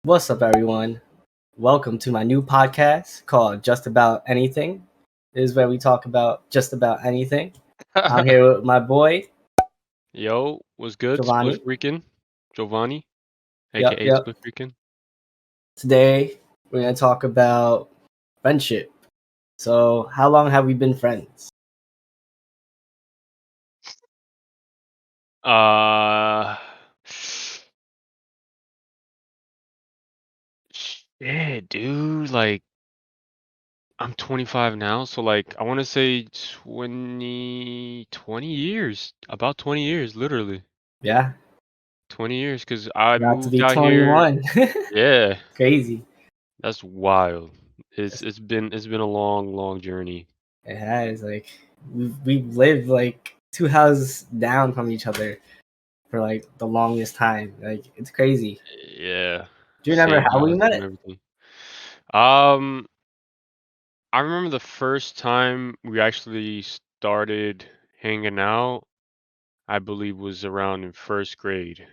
What's up, everyone? Welcome to my new podcast called Just About Anything. This is where we talk about just about anything. I'm here with my boy, Yo, what's good? Spliff Giovanni. Rican, Giovanni, Yep, aka yep. Spliff Rican. Today, we're going to talk about friendship. So, how long have we been friends? Uh, Shit, dude. I'm 25 now, so I want to say 20 years. About 20 years, literally. Yeah, 20 years, because I about to moved be out here. 21. Yeah, Crazy. that's wild. It's It's- it's been it's been a long, long journey. It has. We've lived like two houses down from each other for like the longest time. Like, it's crazy. Yeah, Do you remember same how we house and met? everything. Um, I remember the first time we actually started hanging out, I believe was around in first grade.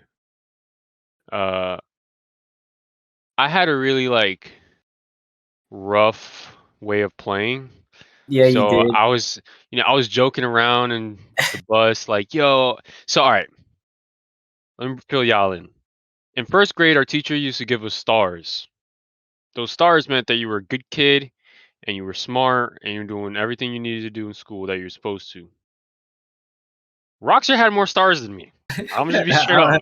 Uh, I had a really rough way of playing. Yeah, you So did. I was joking around in the bus like, yo, so all right, let me fill y'all in. In first grade, our teacher used to give us stars. Those stars meant that you were a good kid and you were smart and you're doing everything you needed to do in school that you're supposed to. Roxer had more stars than me. I'm just be straight up.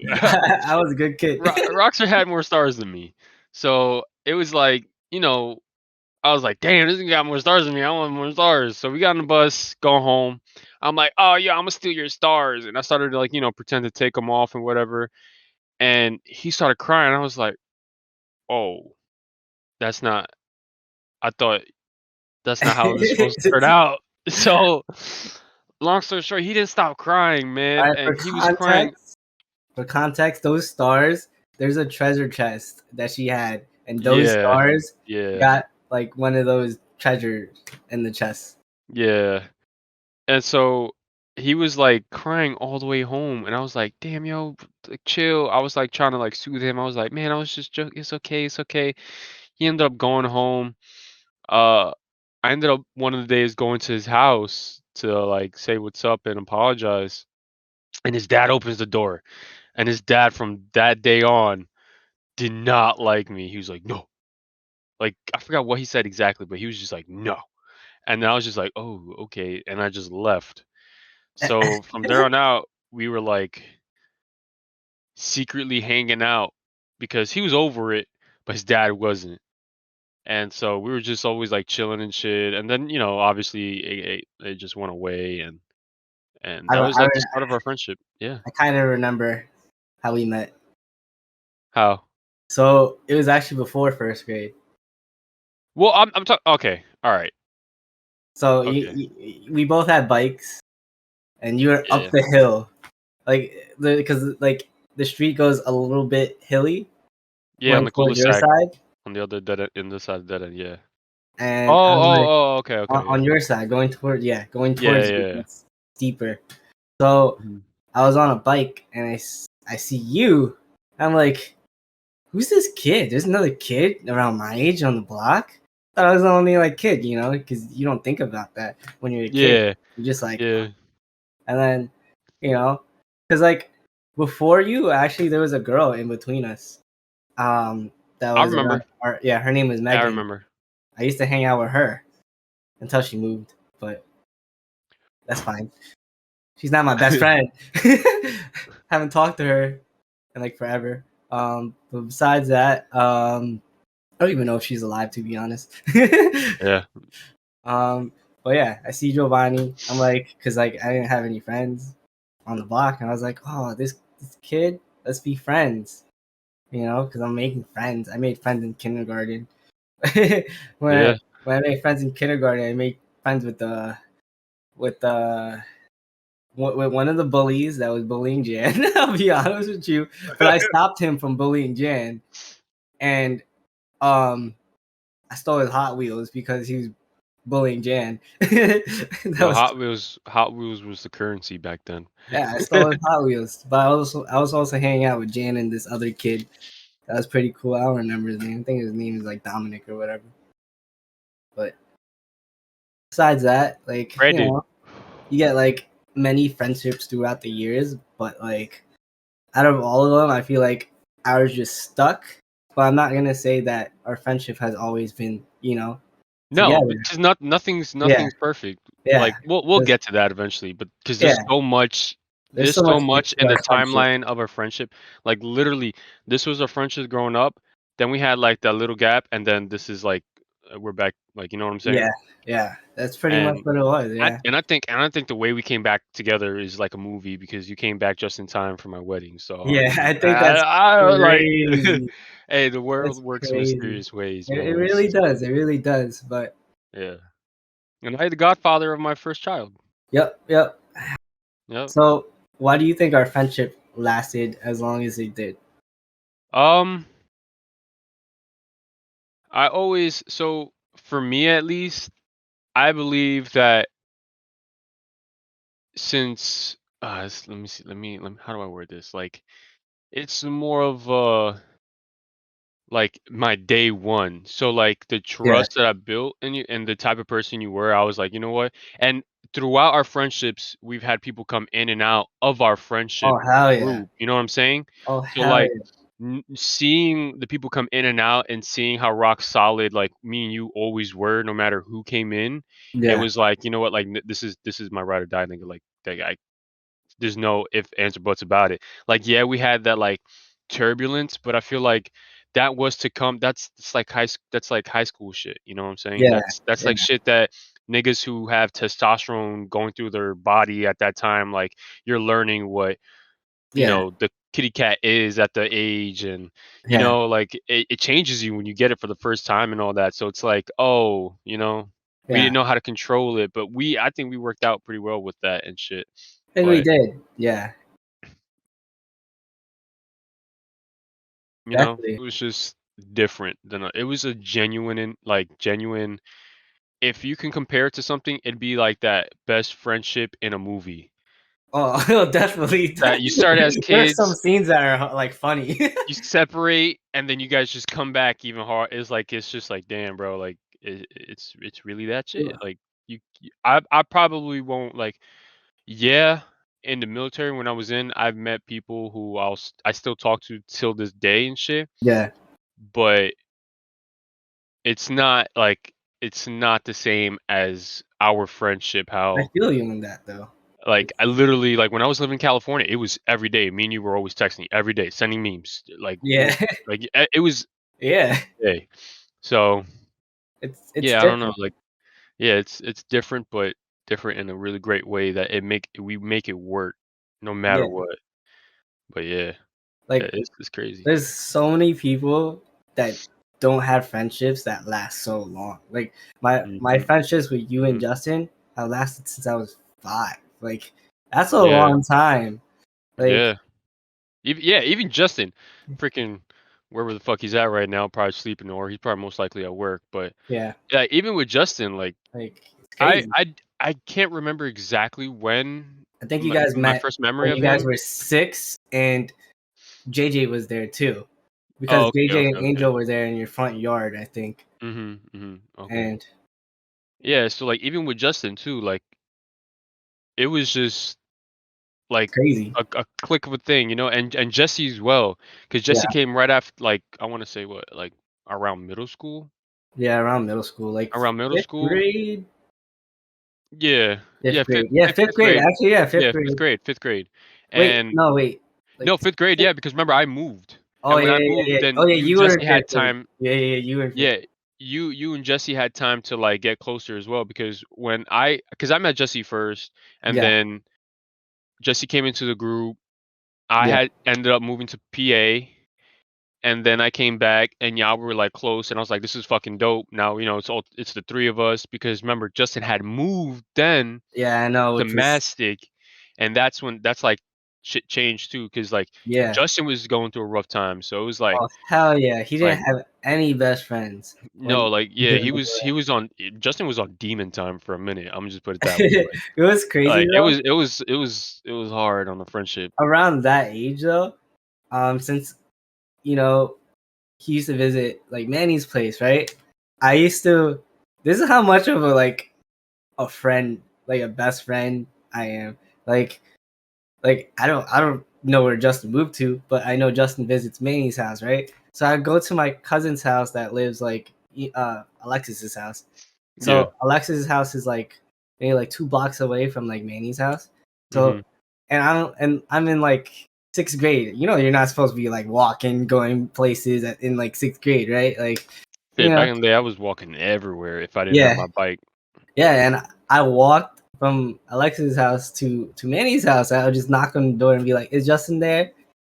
I was a good kid. Roxer had more stars than me. So it was I was like, damn, this guy got more stars than me. I want more stars. So we got on the bus, going home. I'm like, oh yeah, I'm gonna steal your stars. And I started to pretend to take them off and whatever. And he started crying. I was like, oh, that's not I thought that's not how it was supposed to turn out. So long story short, he didn't stop crying, man. Alright, And he was crying. for context, those stars, there's a treasure chest that she had, and those Yeah, stars yeah, got like one of those treasures in the chest. yeah. And so he was like crying all the way home, and I was like, "Damn, yo, like chill." I was like trying to soothe him. I was like, "Man, I was just joking. It's okay, it's okay." He ended up going home. Uh, I ended up one of the days going to his house to say what's up and apologize. And his dad opens the door, and his dad from that day on did not like me. He was like, "No." Like I forgot what he said exactly, but he was just like, "No." And then I was just like, "Oh, okay," and I just left. So from there on out, we were secretly hanging out because he was over it, but his dad wasn't. And so we were just always chilling and shit. And then, obviously it just went away and I, that was I, the start of our friendship. Yeah. I kind of remember how we met. How? So it was actually before first grade. Well, I'm talking. Okay. All right. So Okay. we both had bikes, and you were up Yeah. the hill, because the street goes a little bit hilly, Yeah, on going the towards your cul-de-sac side, on the other dead end, in the side dead end. Yeah. and Oh, I'm like, oh, oh. Okay. Okay. on Yeah. your side, going Yeah. towards you. Yeah. It's steeper. So Mhm. I was on a bike and I see you. I'm like, who's this kid? There's another kid around my age on the block. Thought I was the only kid, because you don't think about that when you're a kid. Yeah. You're just like, Yeah. and then, because before you, actually, there was a girl in between us. That I was around. remember. Yeah, her name was Yeah, I Megan. remember. I used to hang out with her until she moved, but that's fine. She's not my best friend. Haven't talked to her in forever. But besides that, I don't even know if she's alive, to be honest. Yeah. um, but yeah, I see Giovanni. I'm like, cause I didn't have any friends on the block, and I was like, oh, this kid, let's be friends. Because I'm making friends. I made friends in kindergarten. when Yeah. when I made friends in kindergarten, I made friends with one of the bullies that was bullying Jan. I'll be honest with you, but I stopped him from bullying Jan, and um, I stole his Hot Wheels because he was bullying Jan. that Yo, was Hot Wheels was the currency back then. Yeah, I stole his Hot Wheels, but I was also hanging out with Jan and this other kid. That was pretty cool. I don't remember his name. I think his name is like Dominic or whatever. But besides that, like, Brandon. you get like many friendships throughout the years, but like out of all of them, I feel like ours just stuck. But I'm not gonna say that our friendship has always been, No, together. because nothing's Yeah, perfect. yeah, Like we'll 'cause- get to that eventually, but because yeah. There's there's so so much much into in our the friendship. timeline of our friendship. Like literally, this was our friendship growing up. Then we had like that little gap, and then this is like we're back. Like you know what I'm saying? Yeah, yeah. That's pretty much And what it was. Yeah, I think the way we came back together is like a movie because you came back just in time for my wedding. So I yeah. mean, I think that's I like, crazy. hey, the world That's works in crazy. mysterious ways, It man. really does. It really does. But Yeah. And I the godfather of my first child. yep, yep. Yep. So, why do you think our friendship lasted as long as it did? Um, I always so for me at least, I believe that since let me see, let me how do I word this? Like it's more of like my day one. So like the Yeah. trust that I built in you and the type of person you were, I was like, you know what? And throughout our friendships, we've had people come in and out of our friendship Oh hell yeah. group. You know what I'm saying? Oh So hell like yeah. seeing the people come in and out and seeing how rock solid like me and you always were, no matter who came in, it Yeah. was like, you know what? Like this is my ride or die nigga. Like that guy there's no if, ands, or buts about it. Like, yeah, we had that like turbulence, but I feel like that was to come. That's like high school shit. You know what I'm saying? Yeah. That's Yeah. like shit that niggas who have testosterone going through their body at that time, like you're learning what Yeah. the kitty cat is at the age, and Yeah. like it changes you when you get it for the first time and all that. So it's like, oh, we Yeah. didn't know how to control it, but I think we worked out pretty well with that and shit. I think we But did. Yeah. It Exactly. was just different than it was a genuine and like genuine. If you can compare it to something, it'd be like that best friendship in a movie Oh, definitely. that you start as There's some kids, scenes that are like funny. you separate, and then you guys just come back even hard. It's just like, damn, bro, like it's really that shit. Like I probably won't like, yeah. In the military, when I was in, I've met people who I still talk to till this day and shit. Yeah. But it's not the same as our friendship, I how feel you on that though. like, I literally like, when I was living in California, it was every day, me and you were always texting every day, sending memes, like, Yeah. it was Yeah. day. So, It's yeah, I don't know, different. like, yeah, it's different, but different in a really great way that we make it work no matter Yeah. what. But yeah, Like it's crazy. there's so many people that don't have friendships that last so long. Like my Mhm, friendships with you and mhm. Justin have lasted since I was 5. Like that's a Yeah, long time. Like yeah. Even Justin, freaking wherever the fuck he's at right now, probably sleeping, or he's probably most likely at work. But yeah, yeah, even with Justin, like like it's I crazy. I I can't remember exactly when I think you guys my met first memory when of you guys him. were 6 and JJ was there too. Because Oh, okay, JJ okay, and okay. Angel were there in your front yard, I think. Okay. And Yeah, so like even with Justin too, like it was just it's like crazy. a click of a thing, and Jesse as well, because Jesse Yeah. came right after, like I want to say what, like around middle school, Yeah, around middle school. Like around middle 5th school. grade? Yeah, 5th yeah, grade. Yeah, 5th fifth grade. grade. Actually, yeah, 5th Yeah, 5th grade. grade, 5th grade. Wait, And no, wait. Like no, 5th grade, 6th. yeah, because remember I moved. Oh And when yeah, I yeah, moved, yeah, yeah. Oh then yeah, you and you were in Jesse 5th had grade. time. Yeah, yeah, yeah. You were in 5th Yeah, grade. you and Jesse had time to like get closer as well, because because I met Jesse first, and Yeah, then Jesse came into the group. I yeah, had ended up moving to PA, and then I came back, and y'all were like close, and I was like, this is fucking dope. Now, it's the three of us, because remember Justin had moved then yeah. I know, to which was Mastic, and that's like shit changed too, because like yeah. Justin was going through a rough time, so it was like Oh hell yeah, he like didn't have any best friends no, when like he yeah, was away. Justin was on demon time for a minute. I'm just put it that way. It was crazy Like though. it was hard on the friendship. Around that age though, since you know he used to visit like Manny's place, right? I used to. This is how much of a friend, like a best friend, I am. Like I don't know where Justin moved to, but I know Justin visits Manny's house, right? So I go to my cousin's house that lives like Alexis's house. Yeah. So Alexis's house is like maybe like 2 blocks away from like Manny's house. So Mhm. and I'm in like sixth grade. You know, you're not supposed to be like walking, going places in like sixth grade, right? Like, you Shit, know, back in the day, I was walking everywhere if I didn't have yeah, my bike. yeah. And I walked from Alexis's house to Manny's house. I would just knock on the door and be like, "Is Justin there?"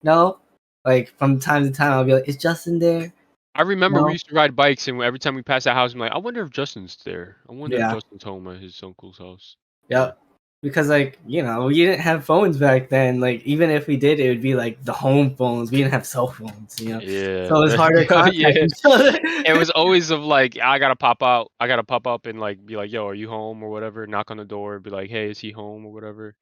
No. Like from time to time, I'll be like, "Is Justin there?" I remember we No. used to ride bikes, and every time we passed that house, I'm like, "I wonder if Justin's there. I wonder if Yeah. Justin's home at his uncle's house." Yeah. Yep. Because like, you know, we didn't have phones back then. Like even if we did, it would be like the home phones. We didn't have cell phones, you know. Yeah. So it's hard to contact Yeah. each other. It was always of like, I gotta pop out. I gotta pop up and like be like, "Yo, are you home?" or whatever. Knock on the door, be like, "Hey, is he home?" or whatever.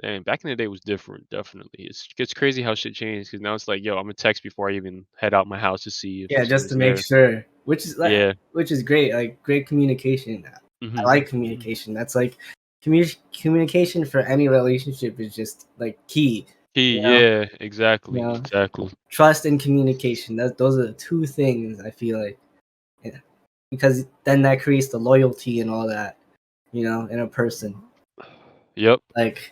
And back in the day, it was different. Definitely, it's crazy how shit changed. Because now it's like, "Yo, I'm gonna text before I even head out my house to see if Yeah, just someone's to make there." sure. Yeah. Which is great. Like great communication. I Mhm. like communication. That's like communication for any relationship is just like key. Key. You know, Yeah. you Exactly. know, Exactly. trust and communication. Those are the two things I feel like, yeah. Because then that creates the loyalty and all that. You know, in a person. Yep. Like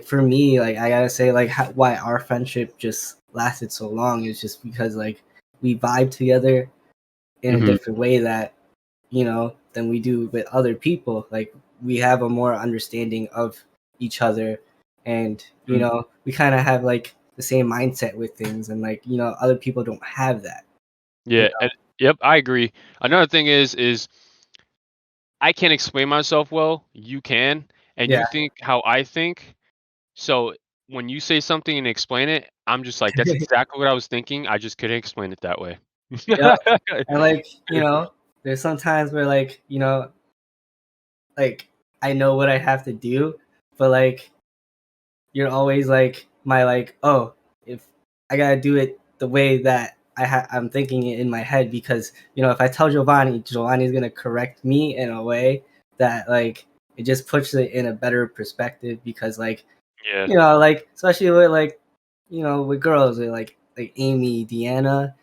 for me, like I gotta say, like why our friendship just lasted so long is just because like we vibe together in a Mhm. different way that, you know, than we do with other people. Like we have a more understanding of each other, and you Mhm. know, we kind of have like the same mindset with things, and like, you know, other people don't have that. You Yeah. And yep. I agree. Another thing is I can't explain myself well. You can, and Yeah, you think how I think. So when you say something and explain it, I'm just like, that's exactly what I was thinking. I just couldn't explain it that way. yep. And like, you know, there's some times where like, you know, like I know what I have to do, but like you're always like my like, oh, if I gotta do it the way that I'm thinking it in my head, because you know, if I tell Giovanni's gonna correct me in a way that like it just puts it in a better perspective, because like, Yeah. you know, like especially with like, you know, with girls with like Amy, Deanna,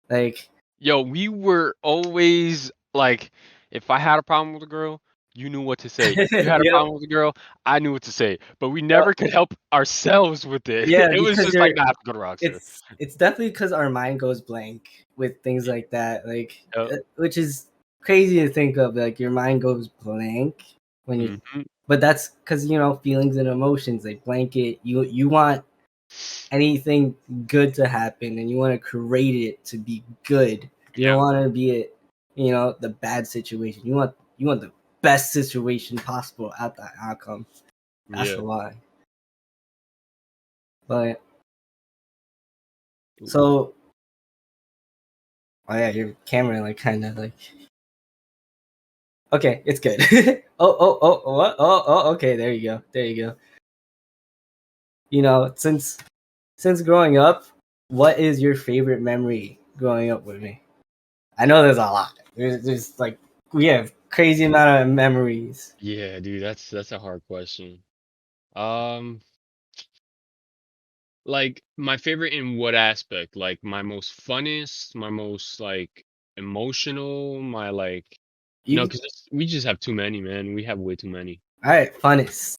like Yo, we were always like, if I had a problem with a girl, you knew what to say. If you had a yep, problem with a girl, I knew what to say. But we yep. never could help ourselves with it. Yeah, It was because just like, nah, I have to go to Roxanne. it's definitely because our mind goes blank with things like that, like Yep. which is crazy to think of. Like your mind goes blank when you, Mhm. but that's because, you know, feelings and emotions, like blanket. You want anything good to happen, and you want to create it to be good. You don't Yeah. want to be it, you know, the bad situation. You want the best situation possible at that outcome. That's Yeah. why. But Ooh. so, oh yeah, your camera like kind of like, okay, it's good. What? Okay, there you go. There you go. You know, since growing up, what is your favorite memory growing up with me? I know there's a lot. There's like we have crazy amount of memories. Yeah, dude, that's a hard question. Um, like my favorite in what aspect? Like my most funnest, my most like emotional, my like, You because we just have too many, man. We have way too many. all right? Funnest.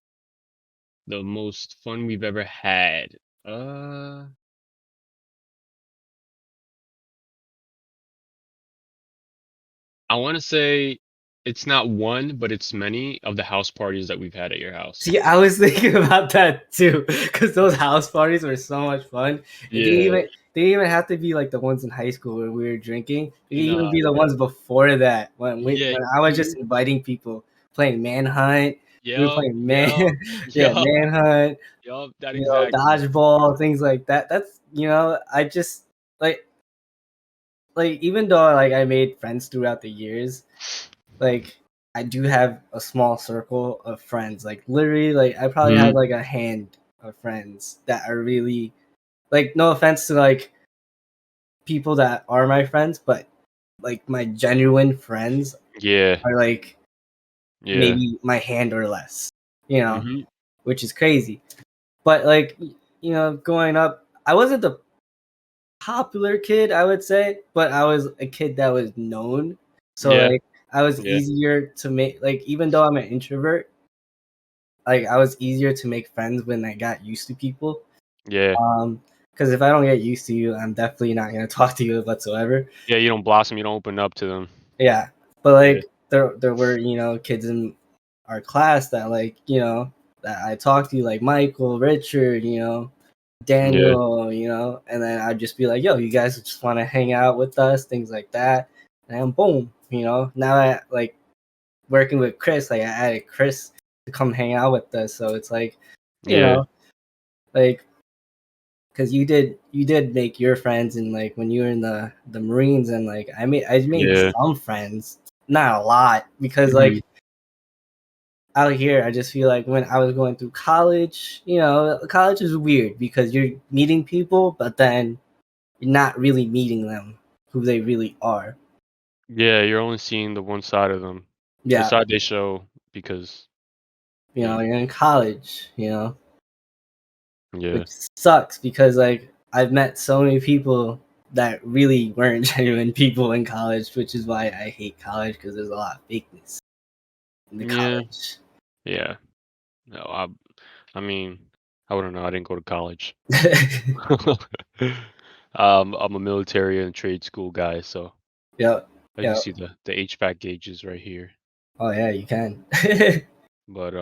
The most fun we've ever had. Uh, I want to say it's not one, but it's many of the house parties that we've had at your house. See, I was thinking about that too, because those house parties were so much fun. It didn't Yeah. they didn't even have to be like the ones in high school where we were drinking. It could even Nah, be the yeah. ones before that, Yeah, when I was just you inviting people, playing Manhunt. We were Yup, playing yup, yeah, yup, Manhunt. yup, that You know, exactly. dodgeball, things like that. That's, you know, I just like even though like I made friends throughout the years, like I do have a small circle of friends. Like literally, like I probably have Mhm. like a hand of friends that are really, like, no offense to like people that are my friends, but like my genuine friends Yeah. are like Yeah. maybe my hand or less, you know, Mhm. which is crazy. But like, growing up, I wasn't the popular kid, I would say, but I was a kid that was known. So Yeah. like I was Yeah. easier to make, like, even though I'm an introvert, like I was easier to make friends when I got used to people. Yeah. Because if I don't get used to you, I'm definitely not gonna talk to you whatsoever. Yeah, you don't blossom, you don't open up to them. Yeah, but Yeah. like there were kids in our class that like that I talked to, like Michael, Richard, Yeah. Daniel, and then I'd just be like, yo, you guys just want to hang out with us, things like that, and then boom, now I like working with Chris, like I added Chris to come hang out with us, so it's like, you Yeah. know, like because you did make your friends, and like when you were in the Marines, and like I made Yeah. some friends, not a lot, because Mhm. like out here I just feel like when I was going through college, college is weird because you're meeting people, but then you're not really meeting them who they really are. Yeah, you're only seeing the one side of them. The Yeah, side they show because yeah. you're in college, Yeah. which sucks because like I've met so many people that really weren't genuine people in college, which is why I hate college because there's a lot of fakeness in the Yeah. college. Yeah. No, I mean, I wouldn't know. I didn't go to college. I'm a military and trade school guy, so Yep, I can yep. see the HVAC gauges right here. Oh yeah, you can. But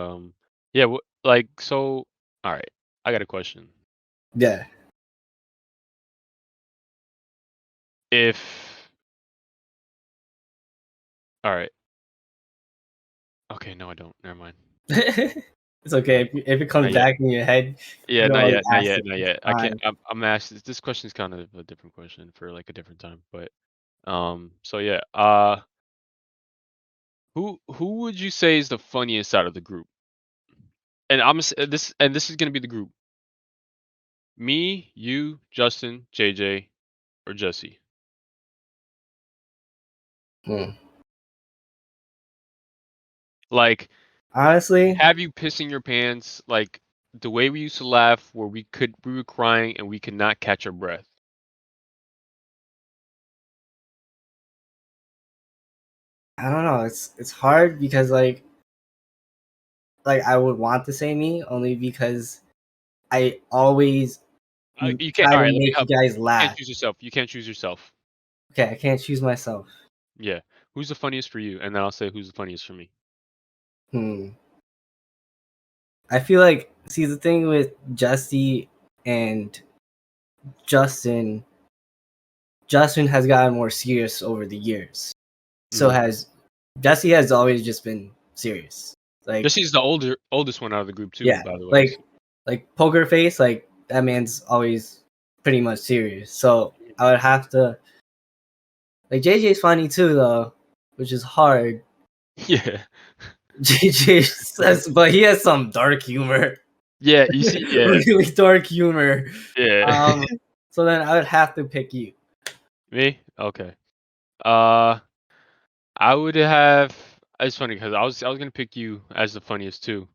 yeah, like so. All right, I got a question. Yeah. If all right, okay, no, I don't. Never mind. It's okay No, if it comes not yet. back in your head. Yeah, You not always yet, not ask yet, it. not It's yet. I can't. fine. I'm asked. This question is kind of a different question for like a different time. But so yeah. Who would you say is the funniest out of the group? And this is gonna be the group. Me, you, Justin, JJ, or Jesse. Hmm. Like, Honestly, have you pissing your pants? Like the way we used to laugh, where we were crying and we could not catch our breath. I don't know. It's hard because like I would want to say me only because I always You can't. try All to right, let me make you help. guys You can't laugh. choose yourself. You can't choose yourself. Okay, I can't choose myself. Yeah. Who's the funniest for you? And then I'll say who's the funniest for me. Hmm. I feel like, see, the thing with Jesse and Justin, Justin has gotten more serious over the years. So Hmm. has Jesse has always just been serious. Like, Jesse's the oldest one out of the group too, yeah, by the way. So. like Poker Face, like that man's always pretty much serious. So I would have to, like, JJ's funny too though, which is hard. Yeah. JJ says, but he has some dark humor. Yeah. You see. Yeah. Really dark humor. Yeah. Um, so then I would have to pick you. Me? Okay. Uh, I would have. It's funny because I was gonna pick you as the funniest too.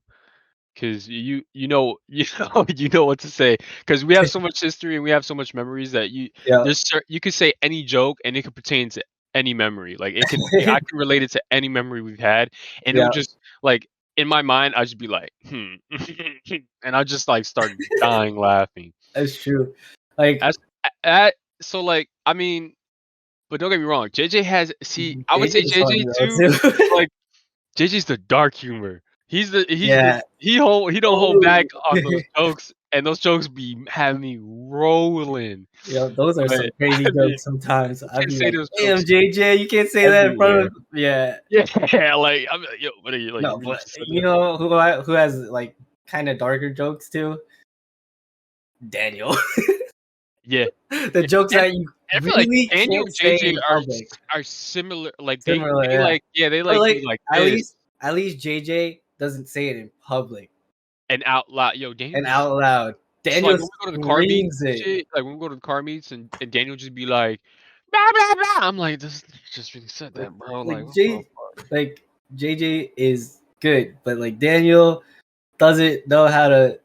Because you know what to say. Because we have so much history and we have so much memories that Yeah, you could say any joke and it could pertain to any memory. Like I can relate it to any memory we've had, and it yeah, would just like in my mind I'd just be like, and I just like start dying laughing. that's true. Like As at so like I mean, but don't get me wrong, JJ has see I would JJ say is funny JJ though too, too. but like JJ's the dark humor. Yeah. He don't hold back Oh. on those jokes, and those jokes be having me rolling. Yeah, those are But some crazy I mean, jokes sometimes. you I'd can't be say like, those damn, jokes JJ, you can't say that in front everywhere. of, yeah. Yeah, like I'm like, yo, what are you like? No, You really but just said you that? know who has like kind of darker jokes too? Daniel. Yeah, The yeah. jokes And that you I feel like really Daniel can't and say JJ in public. are similar. Like Similar, they yeah. like yeah they But like be like like at this least at least JJ doesn't say it in public and out loud. Yo, Daniel and be out loud. So, like, Daniel when we go to the car meets screams and it. shit, like, when we go to the car meets and Daniel just be like, "Blah, blah, blah." I'm like, "This just really said Like that, bro." Like, like what the J fuck? like JJ is good, but like Daniel doesn't know how to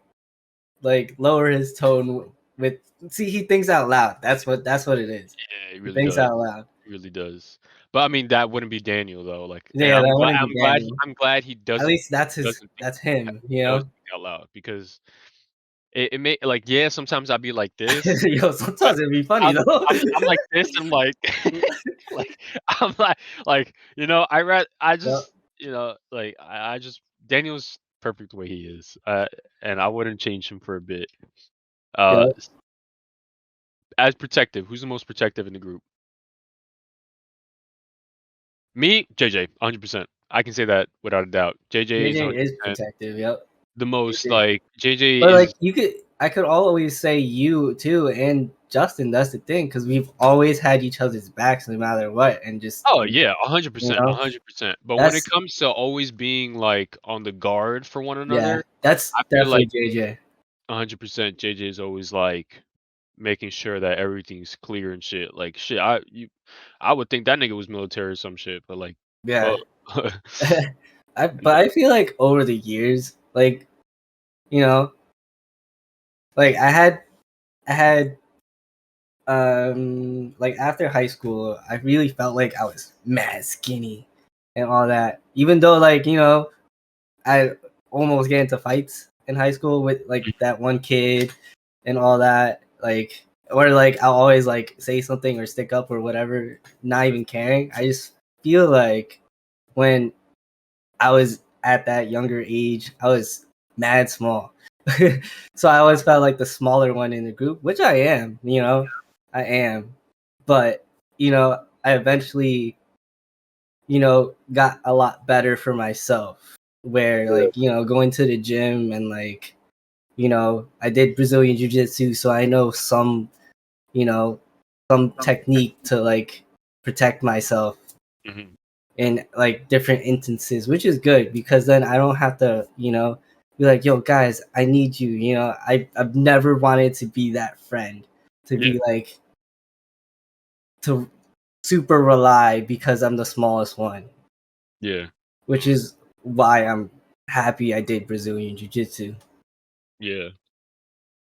like lower his tone with see he thinks out loud. That's what it is. Yeah, he He really thinks does. out loud. He really does. But, I mean, that wouldn't be Daniel, though, like and Yeah, that wouldn't be Daniel. I'm glad he At doesn't least think that's him, he you does know? think out loud because it may like, yeah, sometimes I'll be like this, Yo, but sometimes it'd be funny I'm though. I'm like this, I'm like like, I'm I Yep. just, like, I just Daniel's perfect the way he is, and I wouldn't change him for a bit. Yep. S As protective, who's the most protective in the group? Me, JJ, 100%. I can say that without a doubt. JJ is JJ is 100% protective, yep. the most, JJ. like JJ But like is I could always say you too and Justin, that's the thing, because we've always had each other's backs no matter what. And just oh, like, yeah, you 100%, know, 100%. But when it that's comes to always being, like, on the guard for one yeah, another, that's I feel definitely like JJ. 100% JJ is always, like, making sure that everything's clear and shit. Like, shit, I would think that nigga was military or some shit, but, like, Yeah. fuck. But I feel like over the years, like, you know, like I had like after high school, I really felt like I was mad skinny and all that. Even though like, I almost get into fights in high school with like that one kid and all that, like or like I'll always like say something or stick up or whatever, not even caring. I just feel like when I was at that younger age, I was mad small. So I always felt like the smaller one in the group, which I am, I am. But, I eventually, got a lot better for myself where like, going to the gym and like, I did Brazilian jiu-jitsu, so I know you know, some technique to like protect myself Mhm. in like different instances, which is good because then I don't have to, be like, yo, guys, I need you. I've never wanted to be that friend to Yeah, be like to super rely because I'm the smallest one, yeah, which is why I'm happy I did Brazilian Jiu Jitsu. yeah.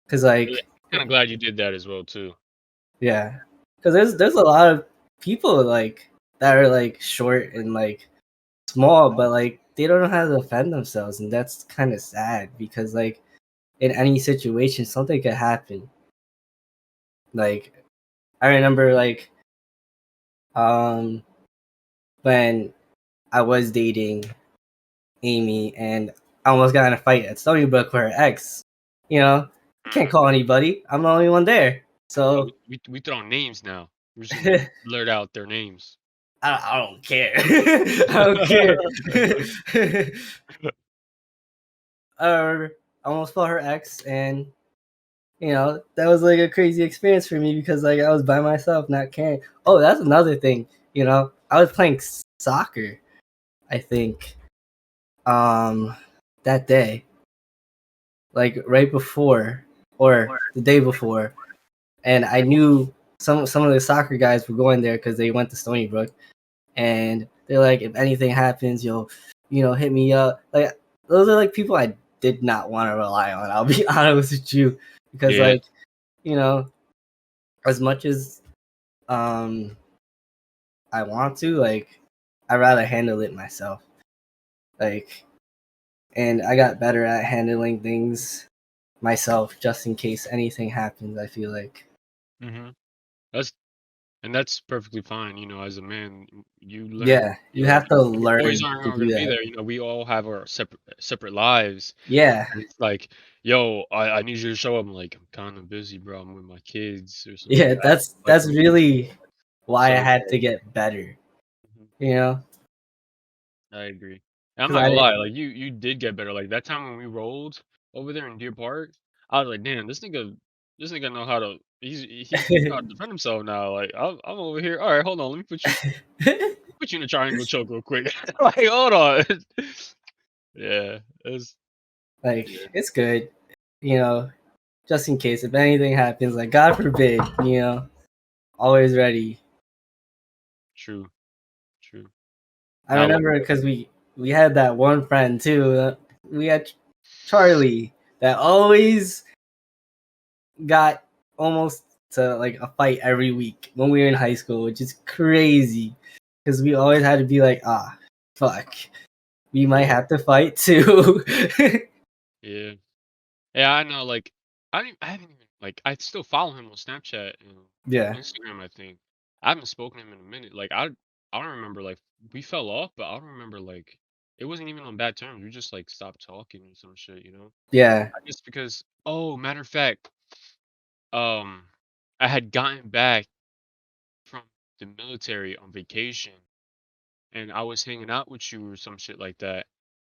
Cause Yeah, like, kinda glad you did that as well too. yeah, cause there's a lot of people like that are like short and like small, but like they don't know how to defend themselves, and that's kind of sad because like in any situation something could happen. Like I remember like um when I was dating Amy and I almost got in a fight at Stony Brook with her ex. I can't Mhm. call anybody. I'm the only one there. Oh, So we throwing names now. We're just gonna I, blurt out their names. I don't care. I don't care. I remember I almost fought her ex, and that was like a crazy experience for me because like I was by myself, not caring. Oh, that's another thing. I was playing soccer, I think, um, that day, like right before or the day before, and I knew some of the soccer guys were going there because they went to Stony Brook, and they're like, if anything happens, you'll, hit me up. Like those are like people I did not want to rely on. I'll be honest with you because Yeah. like you know as much as um I want to, like, I rather handle it myself. Like, and I got better at handling things myself just in case anything happens, I feel like. Mhm. That's that's perfectly fine, as a man, you learn, Yeah, you have to your boys learn aren't to all do gonna be that. there, we all have our separate lives, Yeah. and it's like, "Yo, I need you to show up." I'm like, "I'm kinda busy, bro, I'm with my kids," or something like Yeah, that. Like, that's really why I so had to get better, Mhm. you know? I agree. And I'm Cuz not I gonna lie, didn't like, you did get better, like, that time when we rolled over there in Deer Park, I was like, "Damn, this nigga know how to he know how to defend himself now." Like, I'm over here, "Alright, hold on, let me put you in a triangle choke real quick." Like, hold on. Yeah, it's like yeah. it's good, you know. just in case if anything happens, like God forbid, always ready. True. True. I Now look. remember because we had that one friend too. We had Charlie that always got almost to like a fight every week when we were in high school, which is crazy because we always had to be like, fuck, we might Yeah. have to fight too. Yeah. Yeah, I know, like, I haven't even like, I still follow him on Snapchat and Yeah, Instagram, I think. I haven't spoken to him in a minute. Like, I don't remember, like, we fell off, but I don't remember, like, it wasn't even on bad terms. We just, like, stopped talking or some shit, you know? yeah. I guess because, oh, matter of fact, um, I had gotten back from the military on vacation and I was hanging out with you or some shit like that.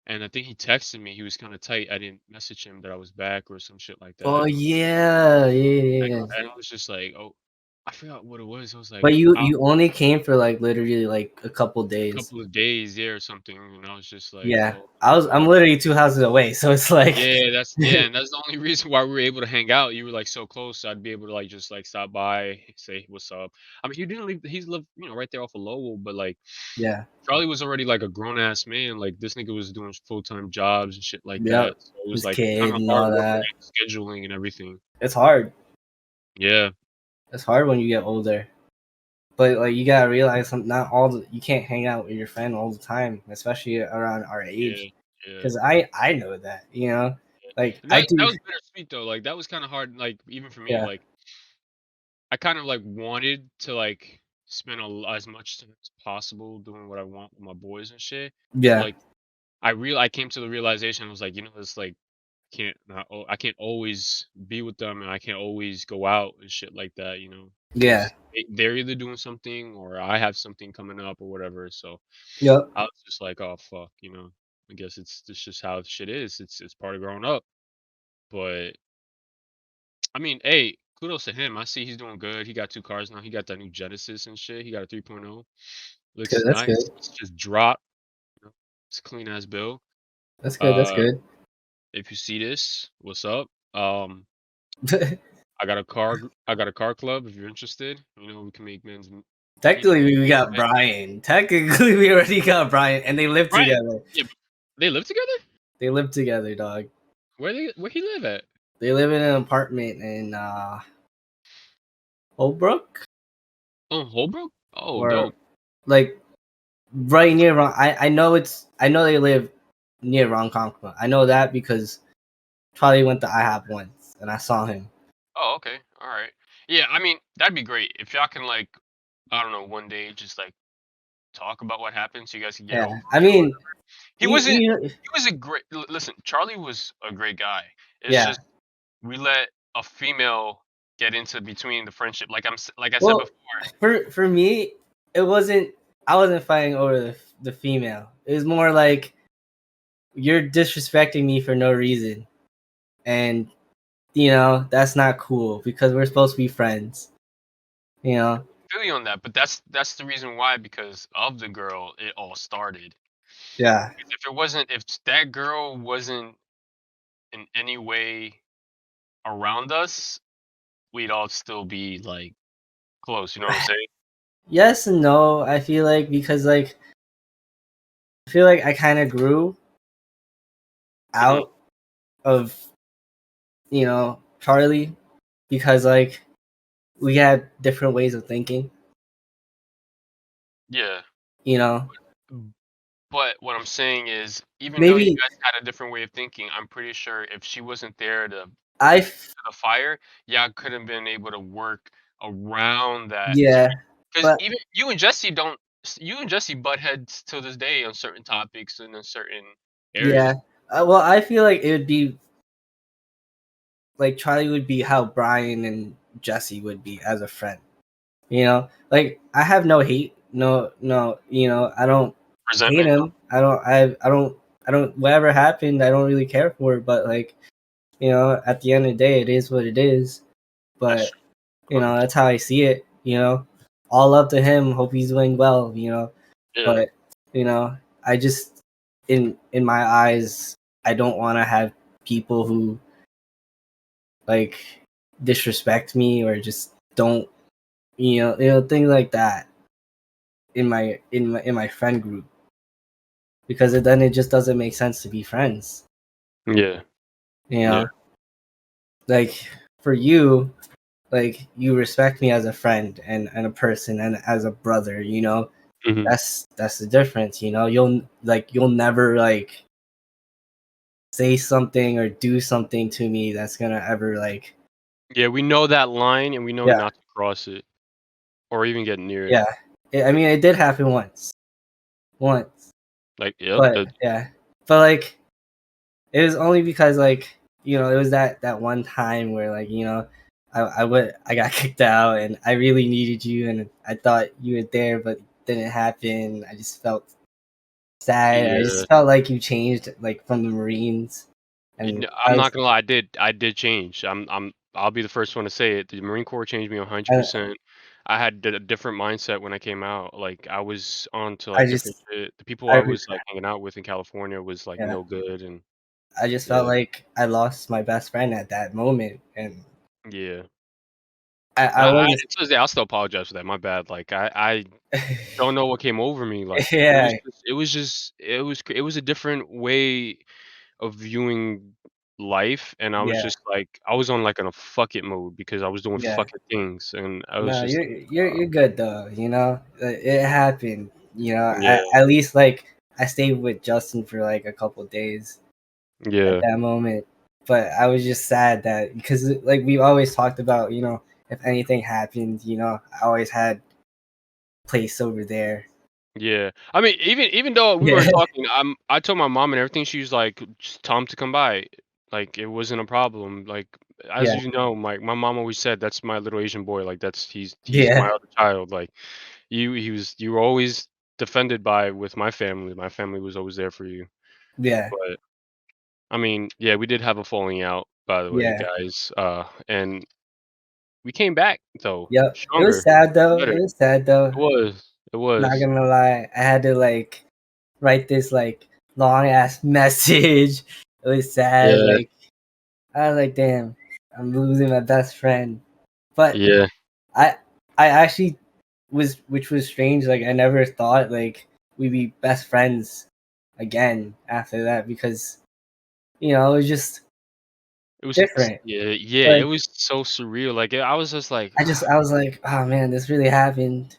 And I think he texted me. He was kind of tight. I didn't message him that I was back or some shit like Oh that. yeah, yeah. And I was just like, oh, I forgot what it was. I was like, But you out you only came for like literally like a couple a days. couple of days there or something. And I was just like, Yeah, oh, I'm literally 2 houses away, so it's like, yeah, and that's the only reason why we were able to hang out. You were like so close, so I'd be able to like just like stop by, say what's up. I mean, he didn't leave. He's lived, right there off of Lowell, but like yeah, Charlie was already like a grown ass man. Like this nigga was doing full time jobs and shit like that. yep. So it was His like kind kid of and hard all working that. out scheduling and everything. It's hard. Yeah, It's hard when you get older. But like you gotta realize, not you can't hang out with your friend all the time, especially around our yeah, age. yeah. Because I know that, like And I that do. was bittersweet though. Like that was kind of hard. Like even for me, Yeah, like I kind of like wanted to like spend as much time as possible doing what I want with my boys and shit. But yeah, like I came to the realization I was like, it's like I can't always be with them and I can't always go out and shit like that, yeah, because they're either doing something or I have something coming up or whatever. So yep. I was just like, oh fuck, I guess it's just how shit is. It's part of growing up. But I mean, hey, kudos to him. I see he's doing good. He got two cars now. He got that new Genesis and shit. He got a 3.0. That's good. Looks That's nice. good. It's just dropped. It's a clean ass bill. That's good. That's Uh, good. if you see this, what's up? I got a car club. If you're interested, we can make Technically, we men's got Brian. Technically, we already got Brian, and they live right. together. Yeah, but they live together. They live together, dog. Where he live at? They live in an apartment in Holbrook, Oh, Holbrook. Oh, or dope. like right near. I know they live near Ronkonkoma. I know that because Charlie went to IHOP once, and I saw him. Oh, okay. All right. Yeah, I mean that'd be great if y'all can like, I don't know, one day just like talk about what happened so you guys can get Yeah, over I it or mean, whatever. He you, wasn't you he was a great listen, Charlie was a great guy. It's yeah. just we let a female get into between the friendship. Like I said Well, before. for me, it wasn't. I wasn't fighting over the female. It was more like you're disrespecting me for no reason, and that's not cool because we're supposed to be friends. You know. I feel you on that, but that's the reason why, because of the girl it all started. Yeah. If that girl wasn't in any way around us, we'd all still be like close, you know what I'm saying? Yes and no. I feel like because like I feel like I kind of grew Mhm. out of Charlie because like we had different ways of thinking. Yeah. You know, Mm. But what I'm saying is, even though you maybe guys had a different way of thinking, I'm pretty sure if she wasn't there to bring I. fuel to the fire, y'all could have been able to work around that. Yeah, Because but even you and Jesse butt heads to this day on certain topics and in certain yeah. areas. Well, I feel like it would be like Charlie would be how Brian and Jesse would be as a friend. Like I have no hate, no. I don't hate Resentment. him. I don't. Whatever happened, I don't really care for it. But like, at the end of the day, it is what it is. That's But true. 100%. that's how I see it. All love to him. Hope he's doing well. Yeah. But I just in my eyes, I don't want to have people who like disrespect me or just don't, things like that in my friend group, because then it just doesn't make sense to be friends. Yeah. You Yeah. know, like for you, like you respect me as a friend and a person and as a brother. Mhm. That's the difference. You'll never like say something or do something to me that's gonna ever like. Yeah, we know that line, and we know Yeah, not to cross it or even get near it. yeah. I mean, it did happen once, Like, yep, but yeah, but like it was only because like it was that one time where like I got kicked out and I really needed you and I thought you were there, but it didn't happen. I just felt sad. I yeah. just felt like you changed like from the Marines, and I'm I not was gonna lie, I did change. I'll be the first one to say it. The Marine Corps changed me I, 100%. I had a different mindset when I came out. Like, I was on to, I like, different just shit. The people I I re- was, like, hanging out with in California was, like, yeah, no good, and I just felt yeah. like I lost my best friend at that moment, and Yeah. I I was to this day, I'll still apologize for that, my bad. Like, I don't know what came over me, like, yeah, it was a different way of viewing life, and I was yeah, just like, I was on, like, on a fuck it mode because I was doing yeah. fuck it things, and I was No, just you're good though. It happened. yeah, At least like I stayed with Justin for like a couple days at yeah, that moment, but I was just sad that because like we always talked about, if anything happened, I always had place over there. yeah. I mean, even though we were Yeah, talking, I told my mom and everything, she was like, "Just tell him to come by." Like, it wasn't a problem, like, as yeah, you know, my mom always said, "That's my little Asian boy," like, he's my yeah, other child, like, you were always defended by with my family was always there for you, yeah, but I mean, yeah, we did have a falling out, by the way, yeah. guys, and we came back though, Yep. It was stronger, sad though. better. It was sad though. It was, it Not was. gonna lie, I had to like write this like long ass message. It was sad. Yeah, Like I was like, damn, I'm losing my best friend. But yeah, I I actually which was strange. Like I never thought like we'd be best friends again after that because it was just it was different. yeah, it Like was so surreal, like, I was just like, I was like, oh man, this really happened.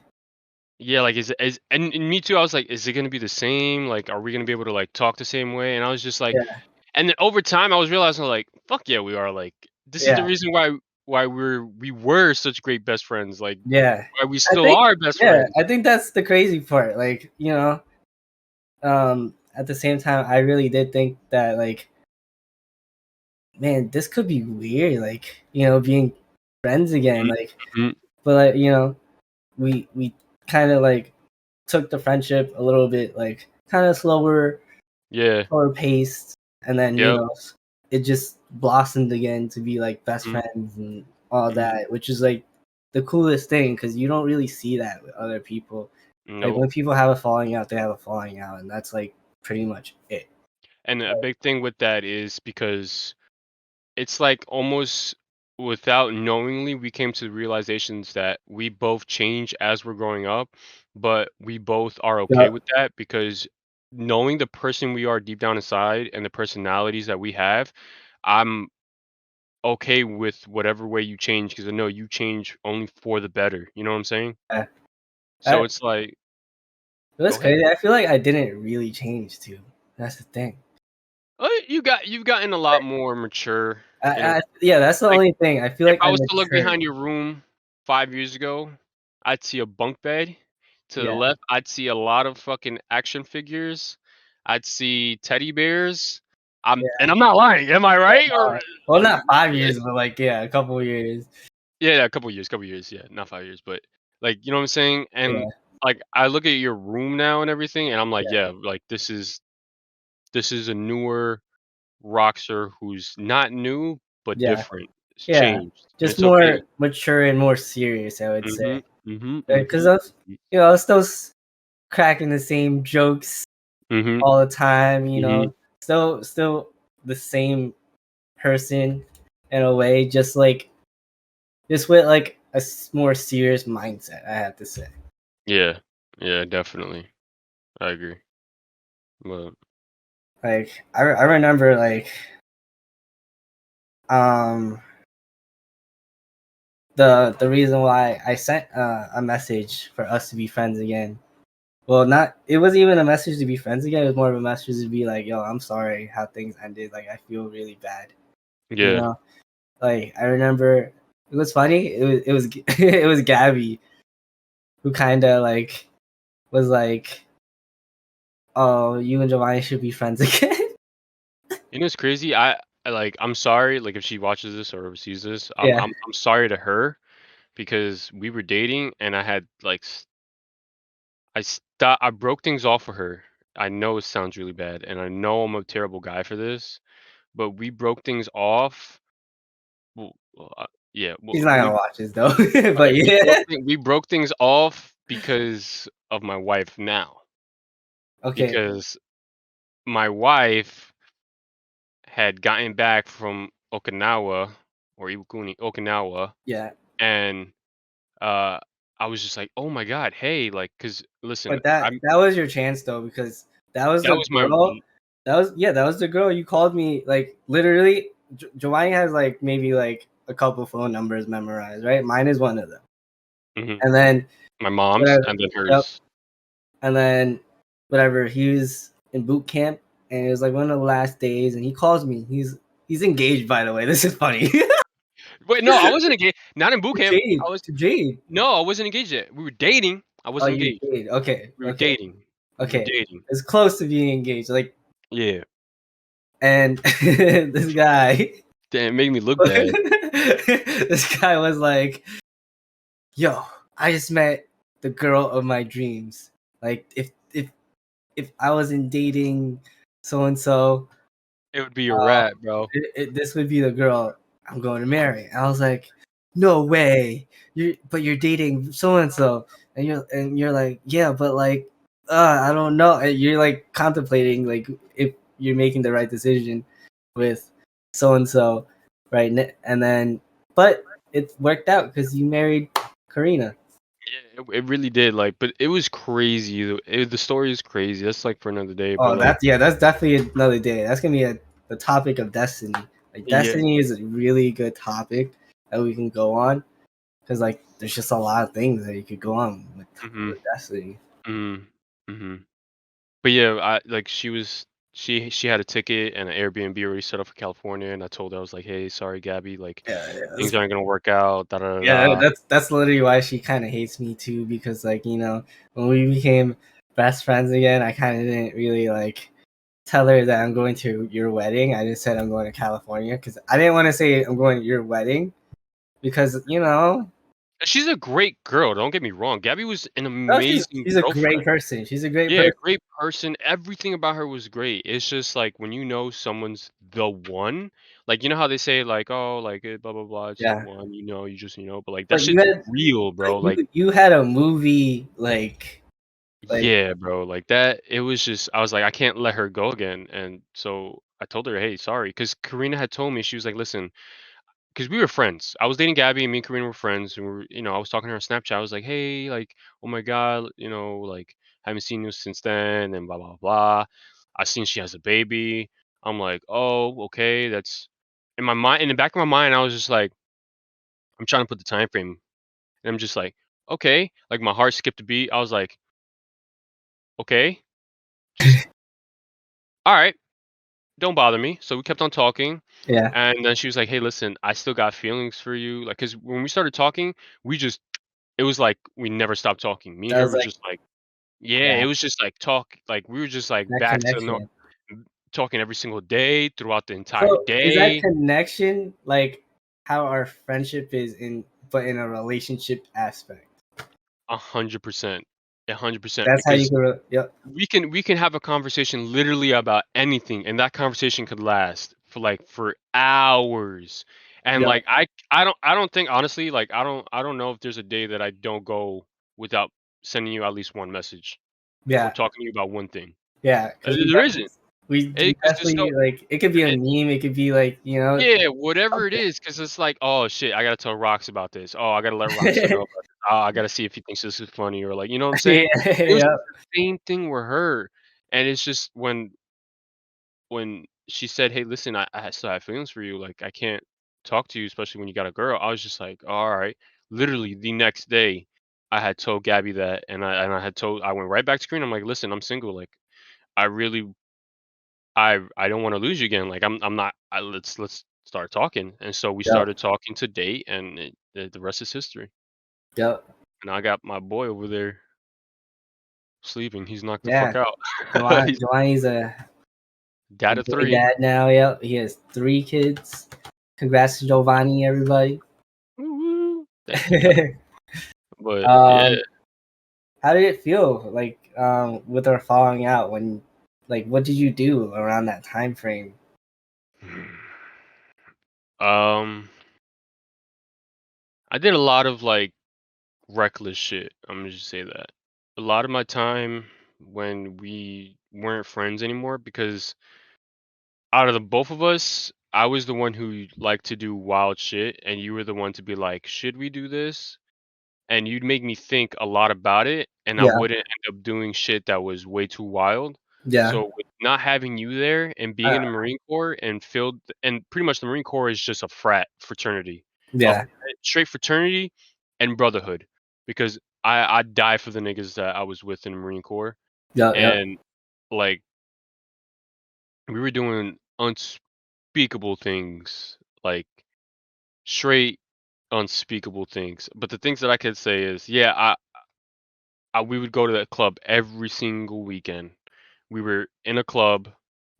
yeah, like, is and me too, I was like, "Is it gonna be the same? Like, are we gonna be able to, like, talk the same way?" And I was just like, Yeah, and then over time, I was realizing, like, "Fuck yeah, we are," like, this is the yeah, reason why we were such great best friends, like, yeah. why we I still think are best yeah, friends. I think that's the crazy part. Like at the same time, I really did think that like man, this could be weird. Like being friends again. Mhm, Like mhm. but like we kind of like took the friendship a little bit like kind of Yeah. slower paced, and then Yep. it just blossomed again to be like best Mhm, friends and all mhm. that, which is like the coolest thing because you don't really see that with other people. Like Nope. when people have a falling out, they have a falling out, and that's like pretty much it. And a big thing with that is because it's like almost without knowingly, we came to the realizations that we both change as we're growing up, but we both are okay Yep. with that because knowing the person we are deep down inside and the personalities that we have, I'm okay with whatever way you change because I know you change only for the better. You know what I'm saying? Yeah. So it's like, It was go ahead. crazy. I feel like I didn't really change too. That's the thing. You've gotten a lot Like, more mature in a yeah, that's the like. only thing. I feel If like I I was to look matured. behind your room 5 years ago, I'd see a bunk bed. To the Yeah, left, I'd see a lot of fucking action figures. I'd see teddy bears. yeah, I'm not lying, am I yeah. right? Or No. Well, not 5 years, yeah, but like yeah, a couple years. yeah, a couple years, yeah, not 5 years, but, like, you know what I'm saying? And, Yeah, like, I look at your room now and everything, and I'm like, yeah, yeah, like, this is a newer Roxer who's not new, but yeah, different. It's yeah. changed, and Just it's okay. more mature and more serious, I would say. Mhm, mhm, Because mhm, I was, I was still cracking the same jokes mhm, all the time. mhm. Still the same person, in a way, just like just with like a more serious mindset. I have to say. Yeah. Yeah, definitely. I agree. But Like I remember like um the reason why I sent a message for us to be friends again. Well, not it wasn't even a message to be friends again. It was more of a message to be like, "Yo, I'm sorry how things ended. Like, I feel really bad." You yeah. know, like I remember it was funny. It was it was Gabby who kind of like was like, "Oh, you and Giovanni should be friends again." You know, it's crazy. I'm sorry, like if she watches this or sees this, Yeah, I'm sorry to her because we were dating and I had I broke things off for her. I know it sounds really bad and I know I'm a terrible guy for this, but we broke things off. Yeah, he's not we gonna watch this though. all But right, yeah, we broke things off because of my wife now. okay, Because my wife had gotten back from Okinawa or Iwakuni, Okinawa, yeah. and uh I was just like, "Oh my god, hey, like cuz listen, But that I'm that was your chance though, because that was that the was my girl. That was the girl you called me. Like literally, Giovanni has like maybe like a couple phone numbers memorized, right? Mine is one of them. mhm, And then my mom's whatever, and then yep. hers." And then whatever, he was in boot camp, and it was like one of the last days, and he calls me. He's engaged, by the way. This is funny. Wait, no, I wasn't engaged. Not in boot camp. Jade, I was to Jade. No, I wasn't engaged yet. We were dating. I Oh, wasn't you engaged. Jade. Okay, We were okay, dating. We were okay. dating. It's close to being engaged. Like, Yeah. and this guy. Damn, it made me look bad. This guy was like, "Yo, I just met the girl of my dreams. Like, if I wasn't dating so and so, It would be a rat, bro. this would be the girl I'm going to marry." I was like, "No way! You're dating so and so," and you're like, "Yeah, but like, I don't know." And you're like contemplating like if you're making the right decision with so and so, right? And then, but it worked out because you married Karina. Yeah, it really did. Like, but it was crazy. The story is crazy. That's like for another day. But Oh, like, that's definitely another day. That's gonna be the topic of destiny. Like yeah, destiny is a really good topic that we can go on because like there's just a lot of things that you could go on mhm, with destiny. mhm, mhm. But yeah, I like she had a ticket and an Airbnb already set up for California, and I told her I was like, hey, sorry, Gabby, like Yeah, yeah, things aren't gonna work out. Da da da. yeah. Da. That's literally why she kind of hates me too because like when we became best friends again, I kind of didn't really like tell her that I'm going to your wedding. I just said I'm going to California because I didn't want to say I'm going to your wedding because She's a great girl. Don't get me wrong. Gabby was an no, amazing she's a great girlfriend. person. She's a great Yeah, person. great person. Everything about her was great. It's just like when you know someone's the one, like you know how they say like, oh, like blah blah blah, it's the Yeah, one, you just but like that but shit's real, bro. Like you had a movie like yeah, bro. Like that. It was just I was like, I can't let her go again. And so I told her, hey, sorry, because Karina had told me she was like, listen, because we were friends. I was dating Gabby, and me and Karina were friends, and I was talking to her on Snapchat. I was like, "Hey, like, oh my god, like, haven't seen you since then," and blah blah blah. I seen she has a baby. I'm like, "Oh, okay, that's." In my mind, in the back of my mind, I was just like, I'm trying to put the time frame, and I'm just like, okay, like my heart skipped a beat. I was like, okay, just all right, don't bother me. So we kept on talking, yeah. and then she was like, "Hey, listen, I still got feelings for you." Like, cause when we started talking, we just it was like we never stopped talking. Me and That her was were like just like yeah, yeah, it was just like talk like we were just like that back to connection. talking every single day throughout the entire So is that day. connection like how our friendship is but in a relationship aspect? 100%. 100% That's how you because could. Yep. we can have a conversation literally about anything and that conversation could last for hours. And Yep. like I don't think honestly like I don't know if there's a day that I don't go without sending you at least one message or Yeah. talking to you about one thing. Yeah. Because There isn't. we Because it's so definitely like it could be a it meme. It could be like yeah, whatever it something. is, because it's like, "Oh, shit, I gotta tell Rox about this. Oh, I gotta let Rockstar know about this. Oh, I gotta see if he thinks this is funny," or like, you know what I'm saying? Yeah, It was yeah, the same thing with her, and it's just when she said, "Hey, listen, I still have feelings for you, like, I can't talk to you, especially when you got a girl," I was just like, "Alright." Literally, the next day, I had told Gabby that, and I went right back to screen, I'm like, "Listen, I'm single, like, I really I don't wanna lose you again, like, I'm not let's start talking," and so we yep, started talking to date, and the rest is history, yep, and I got my boy over there sleeping, he's knocked the yeah. fuck out. He's Giovanni's a dad of boy 3. dad now. Yep, he has 3 kids. Congrats to Giovanni, everybody. Woo woo. Thank you, man. But, yeah. um, how did it feel like with our falling out when like what did you do around that time frame? Um, I did a lot of, like, reckless shit, Imma just say that. A lot of my time when we weren't friends anymore because out of the both of us, I was the one who liked to do wild shit, and you were the one to be like, "Should we do this?" And you'd make me think a lot about it, and I Yeah, wouldn't end up doing shit that was way too wild. yeah, So with not having you there and being uh, in the Marine Corps and pretty much the Marine Corps is just a fraternity, a yeah, straight fraternity and brotherhood, because I'd die for the niggas that I was with in the Marine Corps, yep, yep, and like we were doing unspeakable things, like straight unspeakable things. But the things that I could say is, yeah, we would go to that club every single weekend. We were in a club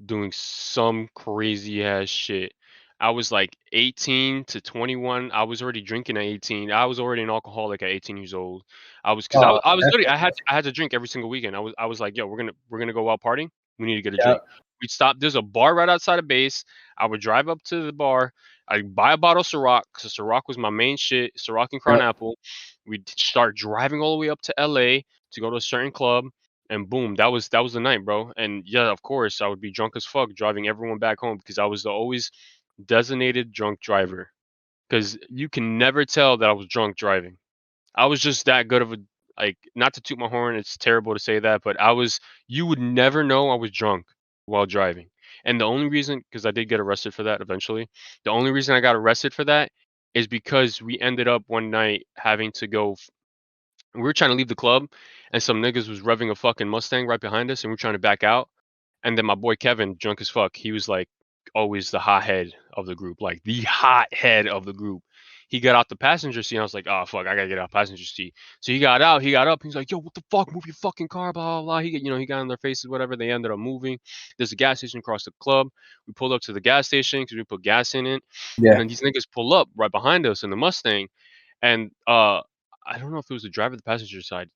doing some crazy ass shit. I was like 18 to 21. I was already drinking at 18. I was already an alcoholic at 18 years old. oh, I was that's literally impressive. I had to drink every single weekend. I was like, yo, we're gonna go out partying. We need to get a drink. Yep, We'd stop. There's a bar right outside of base. I would drive up to the bar. I'd buy a bottle of Ciroc because Ciroc was my main shit. Ciroc and Crown yep, Apple. We'd start driving all the way up to LA to go to a certain club, and boom, that was the night, bro. And yeah, of course, I would be drunk as fuck driving everyone back home because I was the always designated drunk driver. Because you can never tell that I was drunk driving. I was just that good of a like. Not to toot my horn, it's terrible to say that, but I was. You would never know I was drunk while driving. And the only reason, because I did get arrested for that eventually, the only reason I got arrested for that is because we ended up one night having to go we were trying to leave the club, and some niggas was revving a fucking Mustang right behind us, and we are trying to back out. And then my boy Kevin, drunk as fuck, he was like always the hothead of the group, like the hothead of the group. He got out the passenger seat. And I was like, oh fuck, I gotta get out passenger seat. So he got out, he got up. He's like, yo, what the fuck? Move your fucking car, blah blah blah. He got in their faces, whatever. They ended up moving. There's a gas station across the club. We pulled up to the gas station because we put gas in it, and yeah, then these niggas pull up right behind us in the Mustang, and I don't know if it was the driver, or the passenger side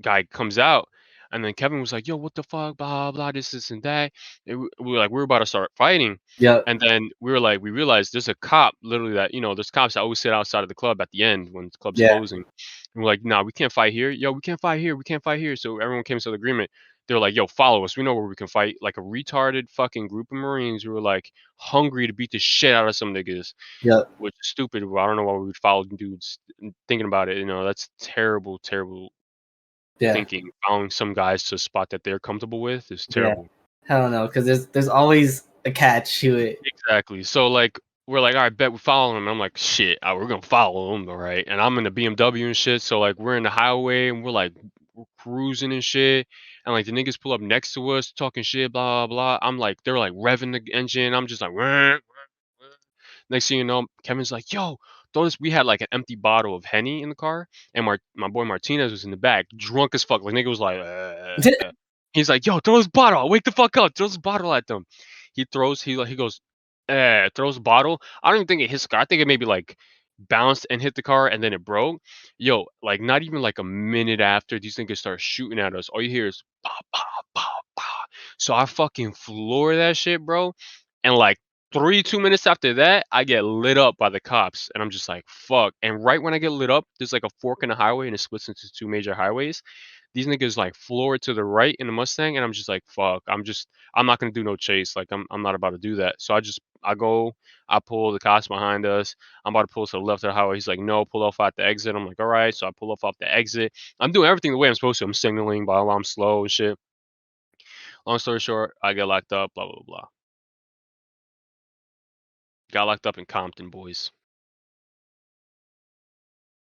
guy comes out, and then Kevin was like, "Yo, what the fuck, blah blah, this and that." And we were about to start fighting, yep, and then we realized there's a cop literally that there's cops that always sit outside of the club at the end when the club's yeah, closing. And we're like, "Nah, we can't fight here. Yo, we can't fight here. We can't fight here." So everyone came to the agreement. They're like, "Yo, follow us. We know where we can fight." Like a retarded fucking group of Marines who were like hungry to beat the shit out of some niggas, yep, which is stupid. I don't know why we would follow dudes. Thinking about it, that's terrible, terrible yeah, thinking. Following some guys to a spot that they're comfortable with is yeah. terrible. I don't know because there's always a catch to it. Exactly. So like we're like, all right, bet we follow him. I'm like, shit, we're gonna follow him, all right. And I'm in the BMW and shit. So like we're in the highway and we're cruising and shit. And like the niggas pull up next to us talking shit, blah blah blah. I'm like, they're like revving the engine. I'm just like, "Wah, wah, wah." Next thing you know, Kevin's like, yo, throw this. We had like an empty bottle of Henny in the car, and my boy Martinez was in the back, drunk as fuck. Like nigga was like, he's like, yo, throw this bottle, wake the fuck up, throw this bottle at them. He goes, throws a bottle. I don't even think it hit the car. I think it maybe like bounced and hit the car and then it broke. Yo, like not even like a minute after these niggas start shooting at us, all you hear is bah, bah, bah, bah. So I fucking floor that shit, bro. And like 2 minutes after that, I get lit up by the cops, and I'm just like, fuck. And right when I get lit up, there's like a fork in the highway, and it splits into two major highways. These niggas like floor to the right in the Mustang, and I'm just like, fuck. I'm not gonna do no chase. Like I'm not about to do that. So I pull the cops behind us. I'm about to pull to the left of the highway. He's like, no, pull off at the exit. I'm like, all right. So I pull off the exit. I'm doing everything the way I'm supposed to. I'm signaling while I'm slow and shit. Long story short, I get locked up. Blah blah blah. Got locked up in Compton, boys.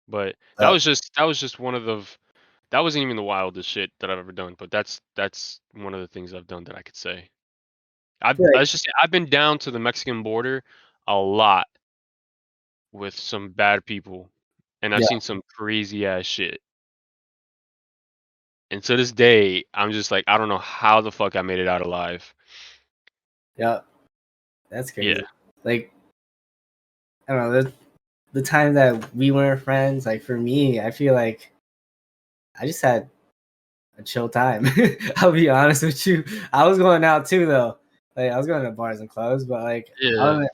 But that was just one of the that wasn't even the wildest shit that I've ever done. But that's one of the things I've done that I could say. Like, I've been down to the Mexican border a lot with some bad people, and I've yeah, seen some crazy ass shit. And to this day, I'm just like, I don't know how the fuck I made it out alive. yeah, that's Yeah, crazy. Like, I don't know, the time that we weren't friends, like for me, I feel like I just had a chill time. I'll be honest with you. I was going out too though. Like I was going to bars and clubs, but like yeah.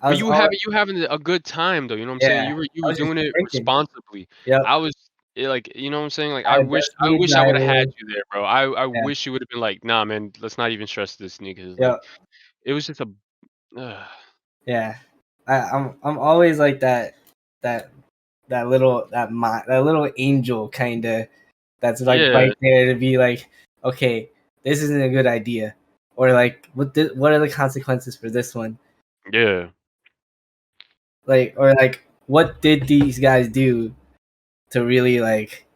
I But was always, you having a good time though. You know what I'm saying? yeah, You I were was just doing it drinking. responsibly. Yep. I was like, you know what I'm saying? Like I had I Destiny wish I would have had Driver. you there, bro. I Yeah. wish you would have been like, nah, man, let's not even stress this sneakers. Like Yep. it was just a Yeah. I'm always like that that little angel kind of that's like yeah, right there to be like, okay, this isn't a good idea, or like what are the consequences for this one? yeah, Like or like what did these guys do to really like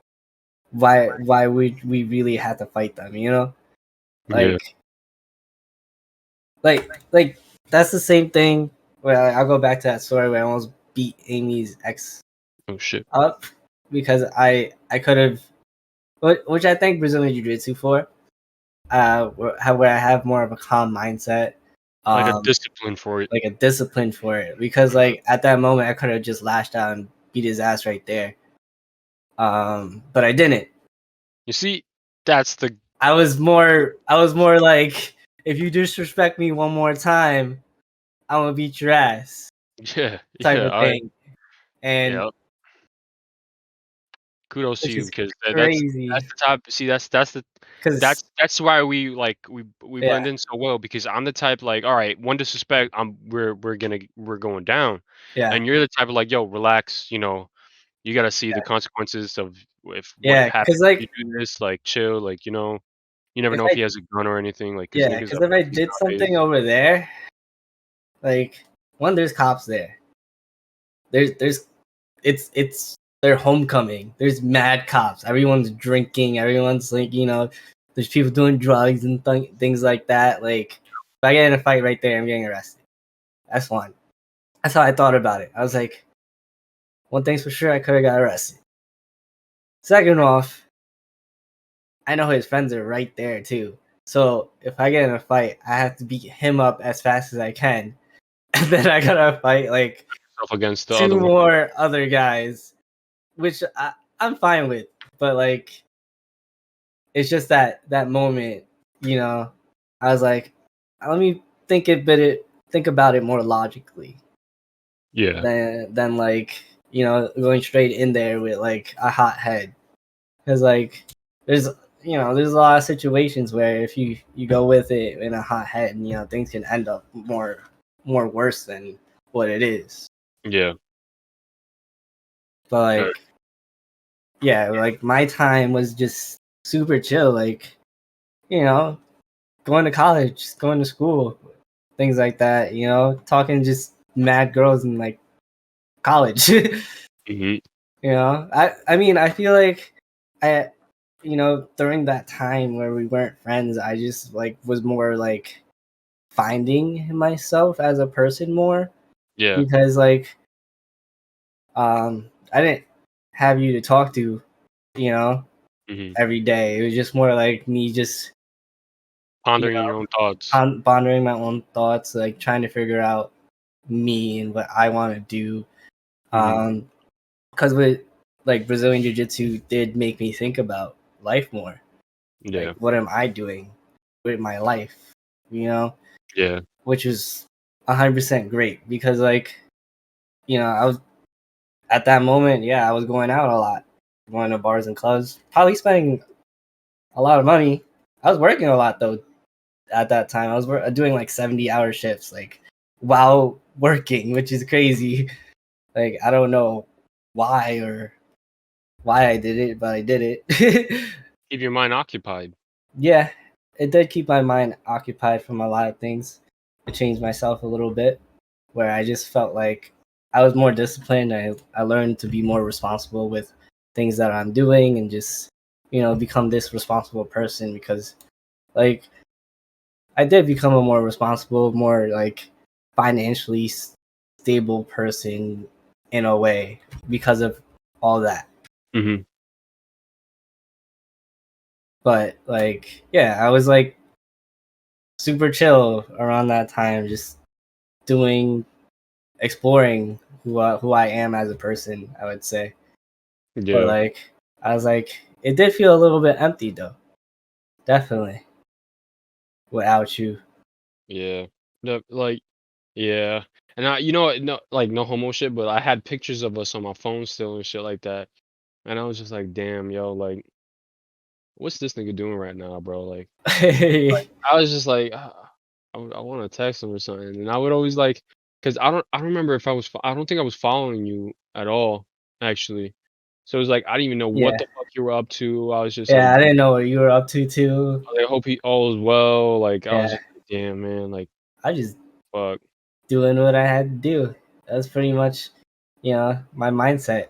why we really had to fight them? You know, yeah. like like that's the same thing. Where I'll go back to that story where I almost beat Amy's ex Oh shit. up because I could have, which I thank Brazilian Jiu Jitsu for, where I have more of a calm mindset, Like a um, discipline for it. like a discipline for it. Because Mhm. like at that moment I could have just lashed out and beat his ass right there, but I didn't. You see, that's the I was more like, if you disrespect me one more time, I'm gonna beat your ass, yeah, type yeah. of All right. thing, and Yeah. Kudos to which you is because that's crazy. the type. See, Cause that's why we yeah, blend in so well because I'm the type like, all right, one disrespect, we're going down, yeah, and you're the type of like, yo, relax, you know, you gotta see the consequences of if what yeah. happens Cause if you like do this, like chill, like you know, you never if know if I he has a gun or anything, like because yeah, niggas cause are if I pussies did something nowadays. over there, like one, there's cops there. There's it's their homecoming. There's mad cops. Everyone's drinking. Everyone's like, there's people doing drugs and things like that. Like if I get in a fight right there, I'm getting arrested. That's one. That's how I thought about it. I was like, one thing's for sure, I could have got arrested. Second off, I know his friends are right there too. So if I get in a fight, I have to beat him up as fast as I can. And then I gotta fight like Stuff against the other two one. more other guys, which I'm fine with. But like, it's just that moment, you know. I was like, let me think about it more logically Yeah, than like, going straight in there with like a hot head. Because like, there's there's a lot of situations where if you go with it in a hot head, things can end up more worse than what it is. yeah, But uh, like, yeah, like my time was just super chill. Like, you know, going to college, going to school, things like that. Talking just mad girls in like college. hmm I mean, I feel like I, during that time where we weren't friends, I just like was more like finding myself as a person more yeah, because like I didn't have you to talk to, you know, hmm every day. It was just more like me just you pondering your know own thoughts. pondering my own thoughts, like trying to figure out me and what I want to do. Hmm Because with like Brazilian Jiu Jitsu did make me think about life more. Like, Yeah, what am I doing with my life? You know, yeah, which is 100% great because like I was at that moment. Yeah, I was going out a lot, going to bars and clubs, probably spending a lot of money. I was working a lot though at that time. I was doing like 70-hour shifts, like while working, which is crazy. Like I don't know why I did it, but I did it. Keep your mind occupied. Yeah, it did keep my mind occupied from a lot of things. It changed myself a little bit, where I just felt like I was more disciplined. I learned to be more responsible with things that I'm doing and just, become this responsible person because, like, I did become a more responsible, more like financially stable person in a way because of all that. Mm-hmm. But like, yeah, I was like super chill around that time, just exploring who I am as a person, I would say. But Yeah. like, I was like, it did feel a little bit empty though, definitely, without you. Yeah. No, like, yeah. And you know, no, like no homo shit, but I had pictures of us on my phone still and shit like that. And I was just like, damn, yo, like, what's this nigga doing right now, bro? Like, I was just like, I want to text him or something, and I would always like, cause I don't remember if I don't think I was following you at all, actually. So it was like I didn't even know what Yeah, the fuck you were up to. I was just like, yeah, I didn't know what you were up to too. I hope he all is well. Like I was Yeah, just like, damn man, like I just fuck. doing what I had to do. That's pretty much, my mindset.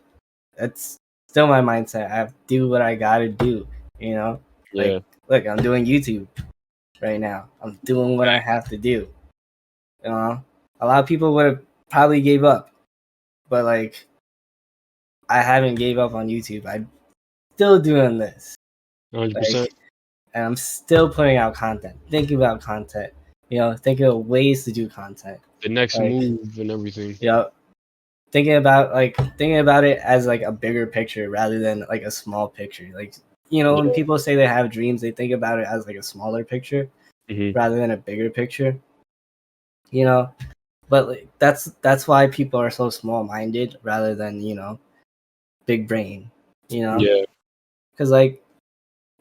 That's still my mindset. I have to do what I gotta do. You know, like, Yeah. look, I'm doing YouTube right now. I'm doing what I have to do. You know, a lot of people would have probably gave up, but like, I haven't gave up on YouTube. I'm still doing this, 100%. like, and I'm still putting out content, thinking about content. Thinking of ways to do content. The next Like, move and everything. thinking about it as like a bigger picture rather than like a small picture. Like, when Yeah. people say they have dreams, they think about it as like a smaller picture Hmm. rather than a bigger picture. You know, but like, that's why people are so small minded rather than big brain. Yeah. Because like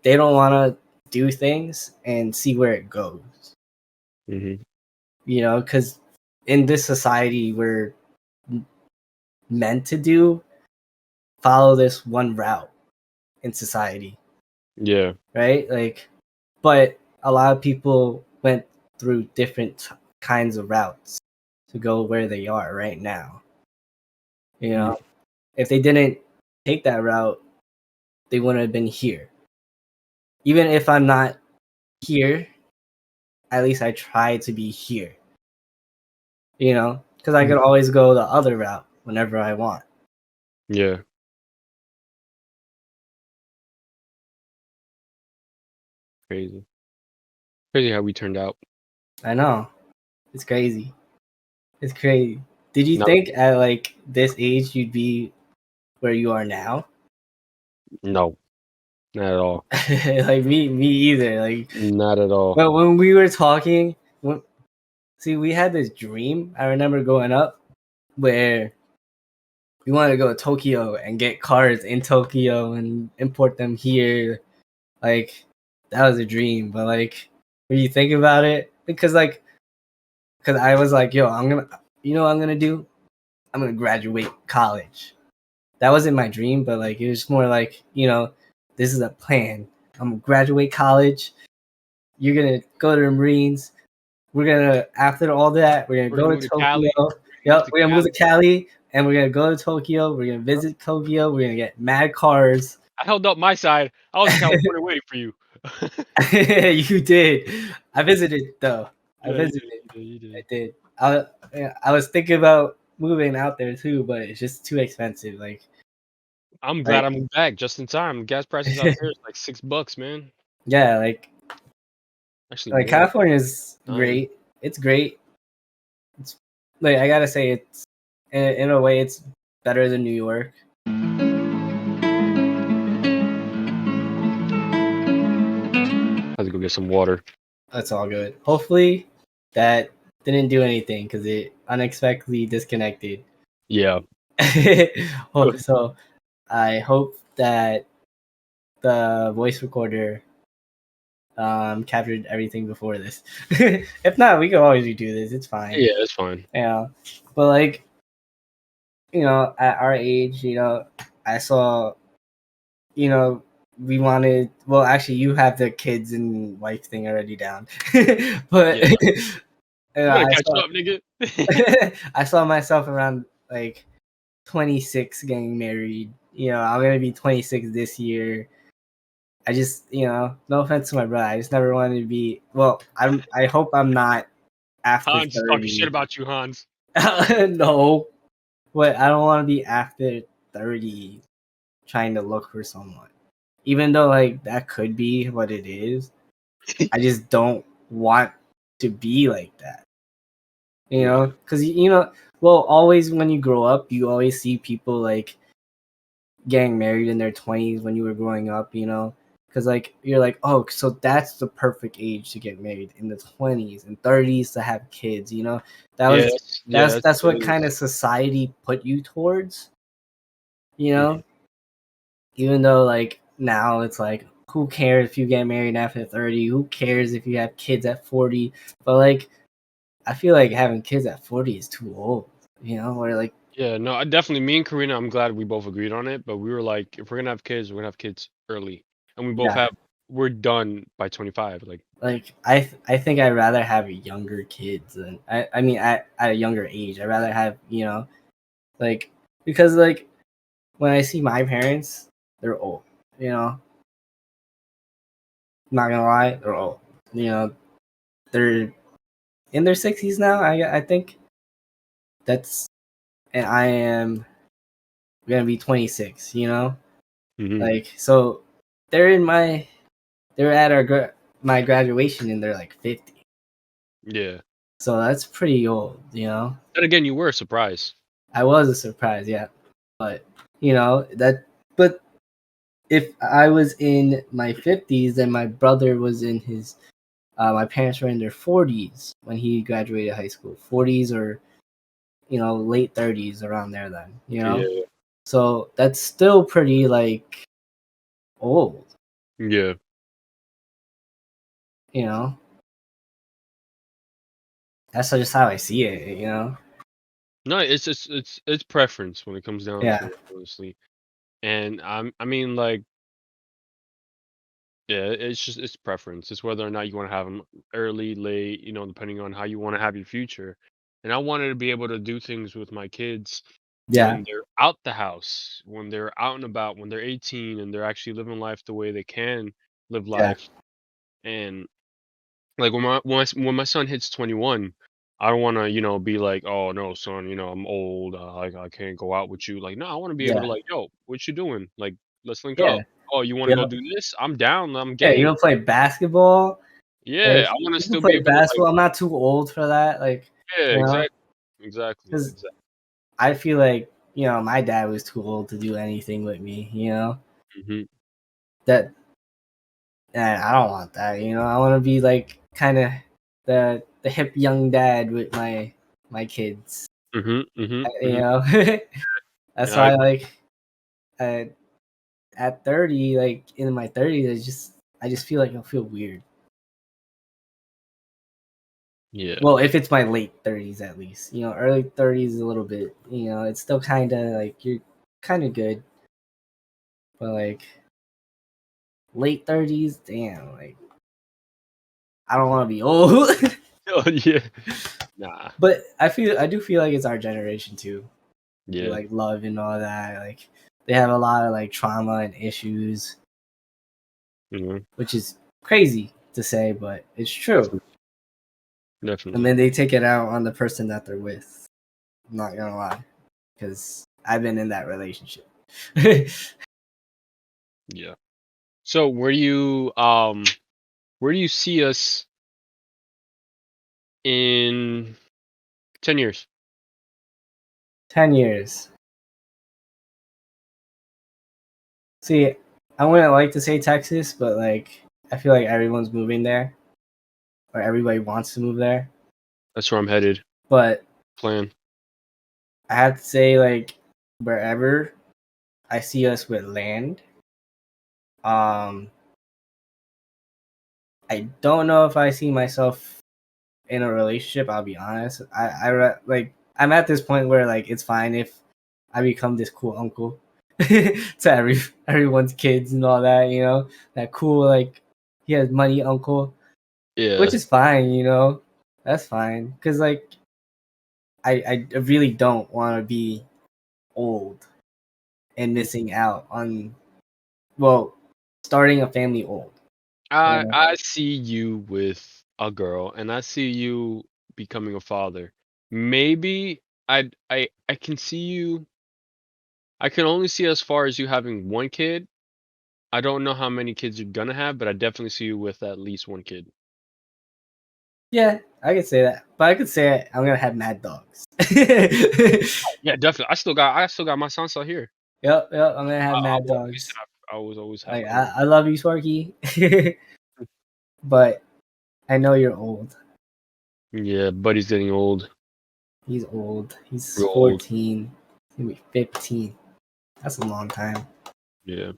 they don't want to do things and see where it goes. Hmm. Because in this society we're meant to follow this one route in society, Yeah. right? Like, but a lot of people went through different kinds of routes to go where they are right now. Mm. If they didn't take that route, they wouldn't have been here. Even if I'm not here, at least I try to be here. Because I could always go the other route whenever I want. Yeah. Crazy. Crazy how we turned out. I know. It's crazy. It's crazy. Did you No, think at like this age you'd be where you are now? no, not at all. Like me either. Like Not at all. when we were talking, see, we had this dream. I remember growing up where we wanted to go to Tokyo and get cars in Tokyo and import them here. Like that was a dream. But like when you think about it, because I was like, yo, what I'm gonna do? I'm gonna graduate college. That wasn't my dream, but like it was more like, this is a plan. I'm gonna graduate college. You're gonna go to the Marines. We're gonna after all that, we're gonna We're gonna go move to to Cali. Tokyo. We're gonna move Yep, to we're gonna move Cali. to Cali and we're gonna go to Tokyo. We're gonna visit Tokyo. We're gonna get mad cars. I held up my side. I was in California waiting for you. You did. I visited though. I Yeah, you did. visited. You did. You I did. did. I was thinking about moving out there too, but it's just too expensive. I'm glad Like I moved back just in time. Gas prices out there is like $6, man. yeah, Actually, like more. California is 9. great. It's great. It's like I gotta say it's in a way it's better than New York. I have to go get some water. That's all good. Hopefully that didn't do anything because it unexpectedly disconnected. Yeah. So I hope that the voice recorder captured everything before this. If not, we could always redo this. It's fine. Yeah, it's fine. Yeah, but like, at our age, I saw, we wanted. Well, actually, you have the kids and wife thing already down, but Yeah. You better I catch saw. up, nigga. I saw myself around like 26 getting married. I'm gonna be 26 this year. I just, no offense to my brother, I just never wanted to be. Well, I hope I'm not after Hans talking shit 30. about you, Hans. No, but I don't want to be after 30 trying to look for someone. Even though like that could be what it is, I just don't want to be like that. Yeah. Because well, always when you grow up, you always see people like getting married in their 20s when you were growing up, because like you're like, oh, so that's the perfect age to get married, in the 20s and 30s to have kids. That Yeah, was that's what kind of society put you towards, you know even though like now it's like, who cares if you get married after 30, who cares if you have kids at 40, but like I feel like having kids at 40 is too old, or like, Yeah, no, I definitely. Me and Karina, I'm glad we both agreed on it. But we were like, if we're gonna have kids, we're gonna have kids early, and we both yeah, have. We're done by 25. Like, like I think I'd rather have younger kids than I mean at a younger age. I'd rather have, like, because like when I see my parents, they're old. Not gonna lie, they're old. They're in their 60s now. I think that's, and I am gonna be 26. hmm Like, so they're in my they're at my graduation and they're like 50. yeah. So that's pretty old. And again, you were a surprise. I was a surprise, yeah. But that but if I was in my 50s and my brother was in his my parents were in their 40s when he graduated high school. 40s or late 30s, around there then. Yeah. So that's still pretty like old, Yeah. you know. That's just how I see it. No, it's just it's preference when it comes down to Yeah. it, honestly. And I mean, like, yeah, it's just it's preference. It's whether or not you want to have them early, late, depending on how you want to have your future. And I wanted to be able to do things with my kids Yeah. when they're out the house, when they're out and about, when they're 18 and they're actually living life the way they can live Yeah. life. And like when my son hits 21, I don't want to, be like, "Oh no, son, I'm old. Like I can't go out with you." Like, no, I want to be able Yeah. to like, "Yo, what you doing? Like, let's link Yeah. up. Oh, you want to Yeah. go do this? I'm down. I'm Yeah, you game." wanna play basketball? Yeah, Like, I want to you can still be play able to like, basketball. I'm not too old for that. Like, yeah, you know, exactly, because exactly. I feel like, my dad was too old to do anything with me, hmm that, and I don't want that, I want to be like kind of the hip young dad with my kids, hmm hmm you hmm know. That's Yeah, I why agree. like at, at 30, like in my 30s, I just feel like I'll feel weird. Yeah. Well, if it's my late 30s at least. Early 30s is a little bit, it's still kind of like you're kind of good, but like late 30s, damn, like I don't want to be old. Oh yeah. Nah. But I do feel like it's our generation too. With Yeah. like love and all that. Like they have a lot of like trauma and issues, hmm which is crazy to say, but it's true. Definitely. And Definitely. then they take it out on the person that they're with. I'm not gonna lie, because I've been in that relationship. Yeah. So where do you see us in 10 years? 10 years. See, I wouldn't like to say Texas, but like I feel like everyone's moving there, or everybody wants to move there. That's where I'm headed. But Plan. I have to say, like, wherever I see us with land, um, I don't know if I see myself in a relationship. I'll be honest. Like I'm at this point where like it's fine if I become this cool uncle to everyone's kids and all that. You know, that cool like he has money uncle, Yeah. which is fine. You know, that's fine because like I really don't want to be old and missing out on starting a family old. You know? I see you with a girl, and I see you becoming a father. Maybe I can see you. I can only see as far as you having one kid. I don't know how many kids you're gonna have, but I definitely see you with at least one kid. Yeah, I could say that, but I could say I'm gonna have mad dogs. Yeah, definitely. I still got my Sansa here. Yep, I'm gonna have I mad will always dogs. have. I always have Like my. I love you, Sparky, but I know you're old. Yeah, buddy's getting old. He's old. He's Real old. 14. He's gonna be 15. That's a long time. Yeah.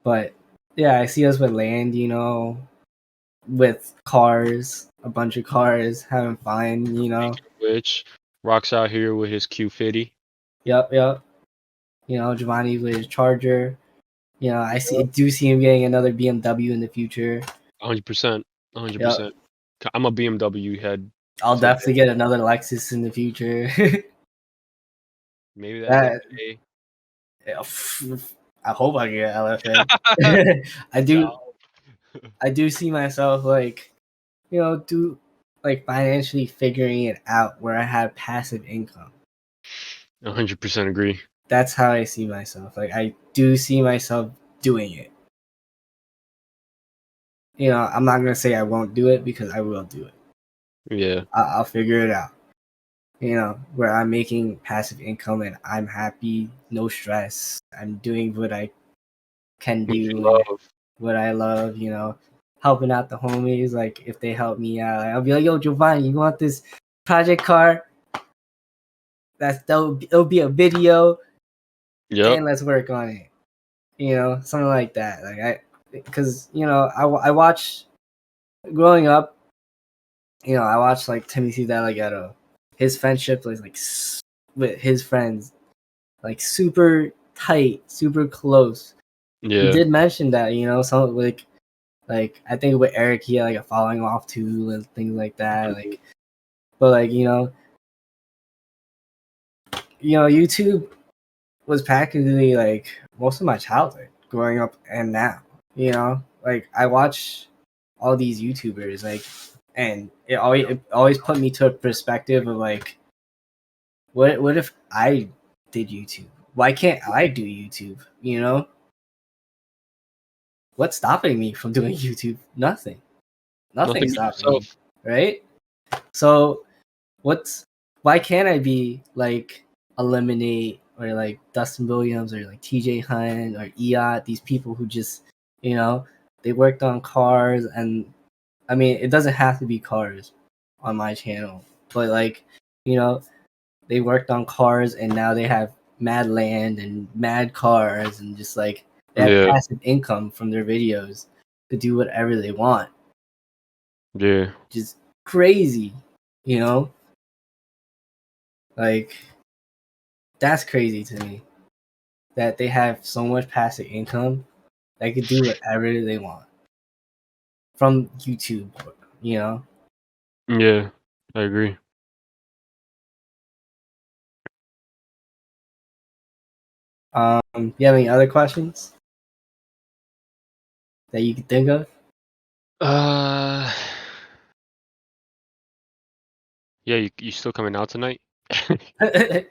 But yeah, I see us with land. You know, with cars, a bunch of cars, having fun. You know. Which Rock's out here with his Q50. Yep. You know, Giovanni with his Charger. You know, do see him getting another BMW in the future. 100%. Yep. 100%. I'm a BMW head. I'll So definitely get another Lexus in the future. maybe that that LFA. I hope I get LFA. I do No. I do see myself like, you know, do like financially figuring it out where I have passive income. 100% agree. That's how I see myself. Like I do see myself doing it. You know, I'm not gonna say I won't do it because I will do it. Yeah. I'll figure it out. You know, where I'm making passive income and I'm happy, no stress. I'm doing what I can What you do and love. what I love, you know, helping out the homies. Like if they help me out, like, I'll be like, yo, Giovanni, you want this project car? It'll be a video Yep. and let's work on it. You know, something like that. Because you know, I watch growing up. You know, I watched like Timothy Delgado. His friendship was like with his friends, like super tight, super close. He Yeah. did mention that, you know, some like I think with Eric he had like a falling off too and things like that. Like but like, YouTube was practically like most of my childhood growing up and now. You know? Like I watch all these YouTubers like and it always put me to a perspective of like what if I did YouTube? Why can't I do YouTube? You know? What's stopping me from doing YouTube? Nothing. Nothing Nothing's but stopping me, yourself. right? So what's why can't I be like Eliminate or like Dustin Williams or like TJ Hunt or Eot, these people who just, you know, they worked on cars and I mean it doesn't have to be cars on my channel, but like, you know, they worked on cars and now they have mad land and mad cars and just like they have Yeah. passive income from their videos to do whatever they want. Yeah. Just crazy, you know? Like that's crazy to me that they have so much passive income they could do whatever they want from YouTube, you know? Yeah. I agree. You have any other questions that you can think of? Uh yeah, you still coming out tonight?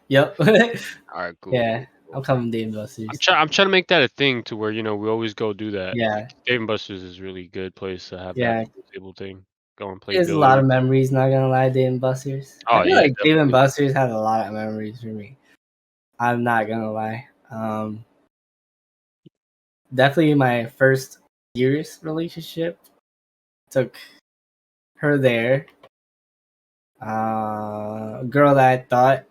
Yep. Alright, cool, Yeah, cool, I'm cool. coming Dave I'm Busters. trying I'm trying to make that a thing to where, we always go do that. Yeah, Like Dave and Buster's is a really good place to have that yeah. pool table thing. Go and play There's a lot billiards. of memories, not gonna lie, Dave and Busters. I Oh feel yeah, like Dave and definitely. Busters has a lot of memories for me. I'm not gonna lie. Definitely my first serious relationship took her there. A girl that I thought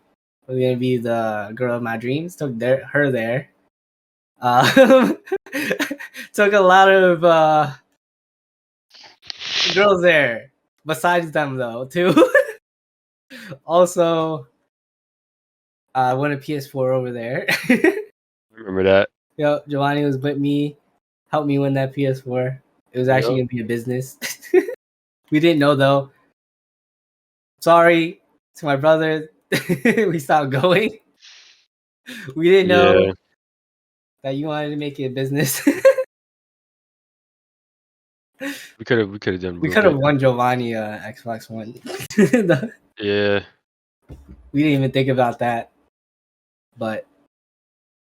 was gonna be the girl of my dreams took her there. Uh, took a lot of girls there. Besides them, though, too. Also, I won a PS4 over there. Remember that? Yo, Giovanni was with me, helped me win that PS4. It was actually Yep. gonna be a business. We didn't know though. Sorry to my brother. We stopped going. We didn't Yeah. know that you wanted to make it a business. We could have done We real could have big. won Giovanni Xbox One. Yeah. We didn't even think about that, but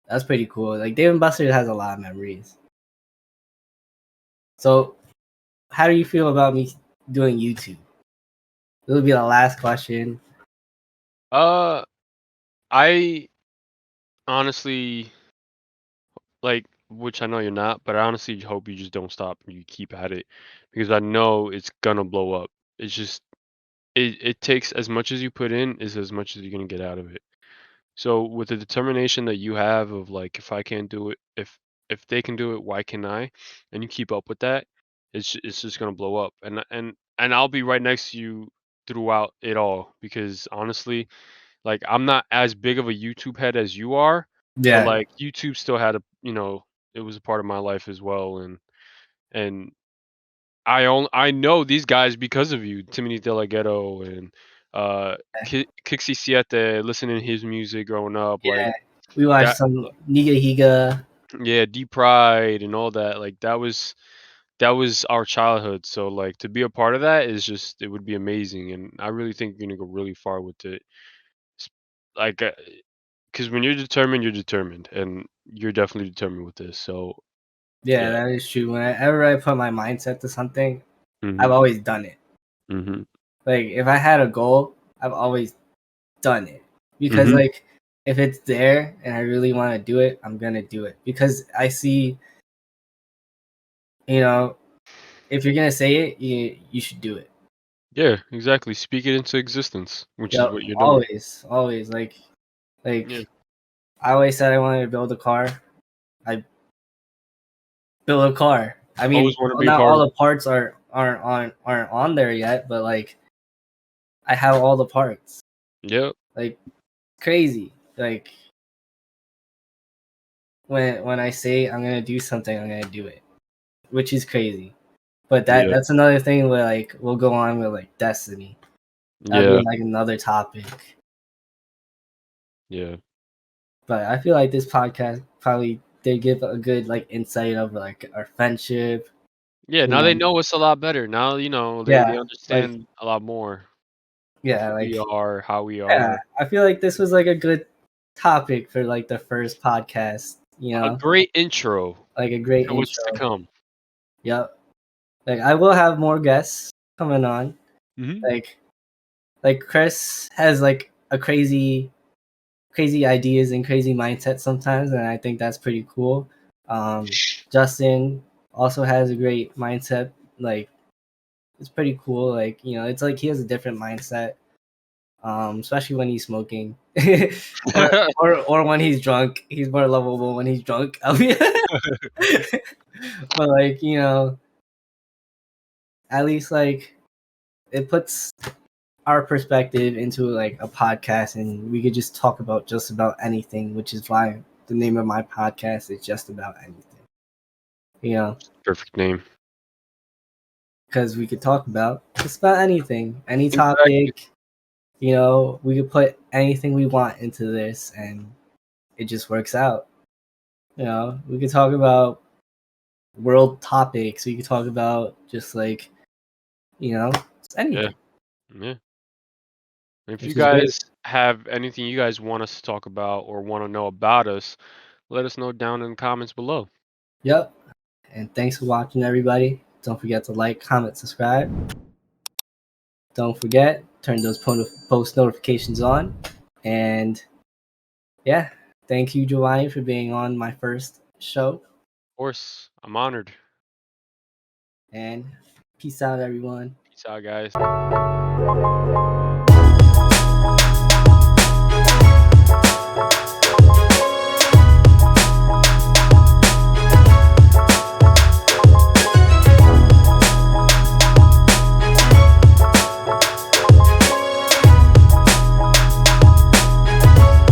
that's pretty cool. Like Dave and Buster's has a lot of memories. So, how do you feel about me doing YouTube? This will be the last question. I honestly like, which I know you're not, but I honestly hope you just don't stop and you keep at it because I know it's gonna blow up. It's just it takes as much as you put in is as much as you're gonna get out of it. So with the determination that you have of like if I can't do it, if they can do it, why can I? And you keep up with that, it's just gonna blow up. And I'll be right next to you throughout it all because honestly, like I'm not as big of a YouTube head as you are, but Yeah, like YouTube still had a it was a part of my life as well, and I know these guys because of you, Timothy De La Ghetto and Kixie Siete, listening to his music growing up, like yeah. We watched that. some Niga Higa. Yeah, Deep Pride and all that. Like that was our childhood. So like to be a part of that is just it would be amazing, and I really think you're gonna go really far with it. S- Like, because when you're determined, and you're definitely determined with this. So Yeah, yeah. that is true. Whenever I put my mindset to something, I've Mhm. always done it. Mhm. Like if I had a goal, I've always done it because Mhm. like if it's there and I really want to do it, I'm gonna do it because I see, you know, if you're gonna say it, you should do it. Yeah, exactly. Speak it into existence, which is Yep, what you're doing. always Yeah. like I always said I wanted to build a car. I built a car. I Always mean, want to be a not part all of. the parts aren't on there yet, but like I have all the parts. Yep. Like crazy. Like when I say I'm gonna do something, I'm gonna do it, which is crazy. But Yeah. that's another thing where like we'll go on with like destiny. That'd be Yeah. like another topic. Yeah. But I feel like this podcast probably did give a good like insight over like our friendship. Yeah. You Now they know, know us a lot better. Now they yeah, like understand a lot more of yeah, who we like are, how we yeah. are. I feel like this was like a good topic for like the first podcast. You A know, great intro like a great to what's to intro. come. Yep. Like I will have more guests coming on. Hmm. Like Chris has like a crazy ideas and crazy mindset sometimes, and I think that's pretty cool. Justin also has a great mindset. Like it's pretty cool. Like it's like he has a different mindset, especially when he's smoking, or when he's drunk. He's more lovable when he's drunk. I mean, but like at least like it puts our perspective into like a podcast, and we could just talk about just about anything, which is why the name of my podcast is just about anything. You know, Perfect name. because we could talk about just about anything, any Exactly. topic. We could put anything we want into this, and it just works out. We could talk about world topics. We could talk about just like just Yeah. anything, Yeah. If you which is great. guys have anything you guys want us to talk about or want to know about us, let us know down in the comments below. Yep. And thanks for watching, everybody. Don't forget to like, comment, subscribe. Don't forget, turn those post notifications on. And yeah, thank you, Giovanni, for being on my first show. Of course, I'm honored. And peace out, everyone. Peace out, guys.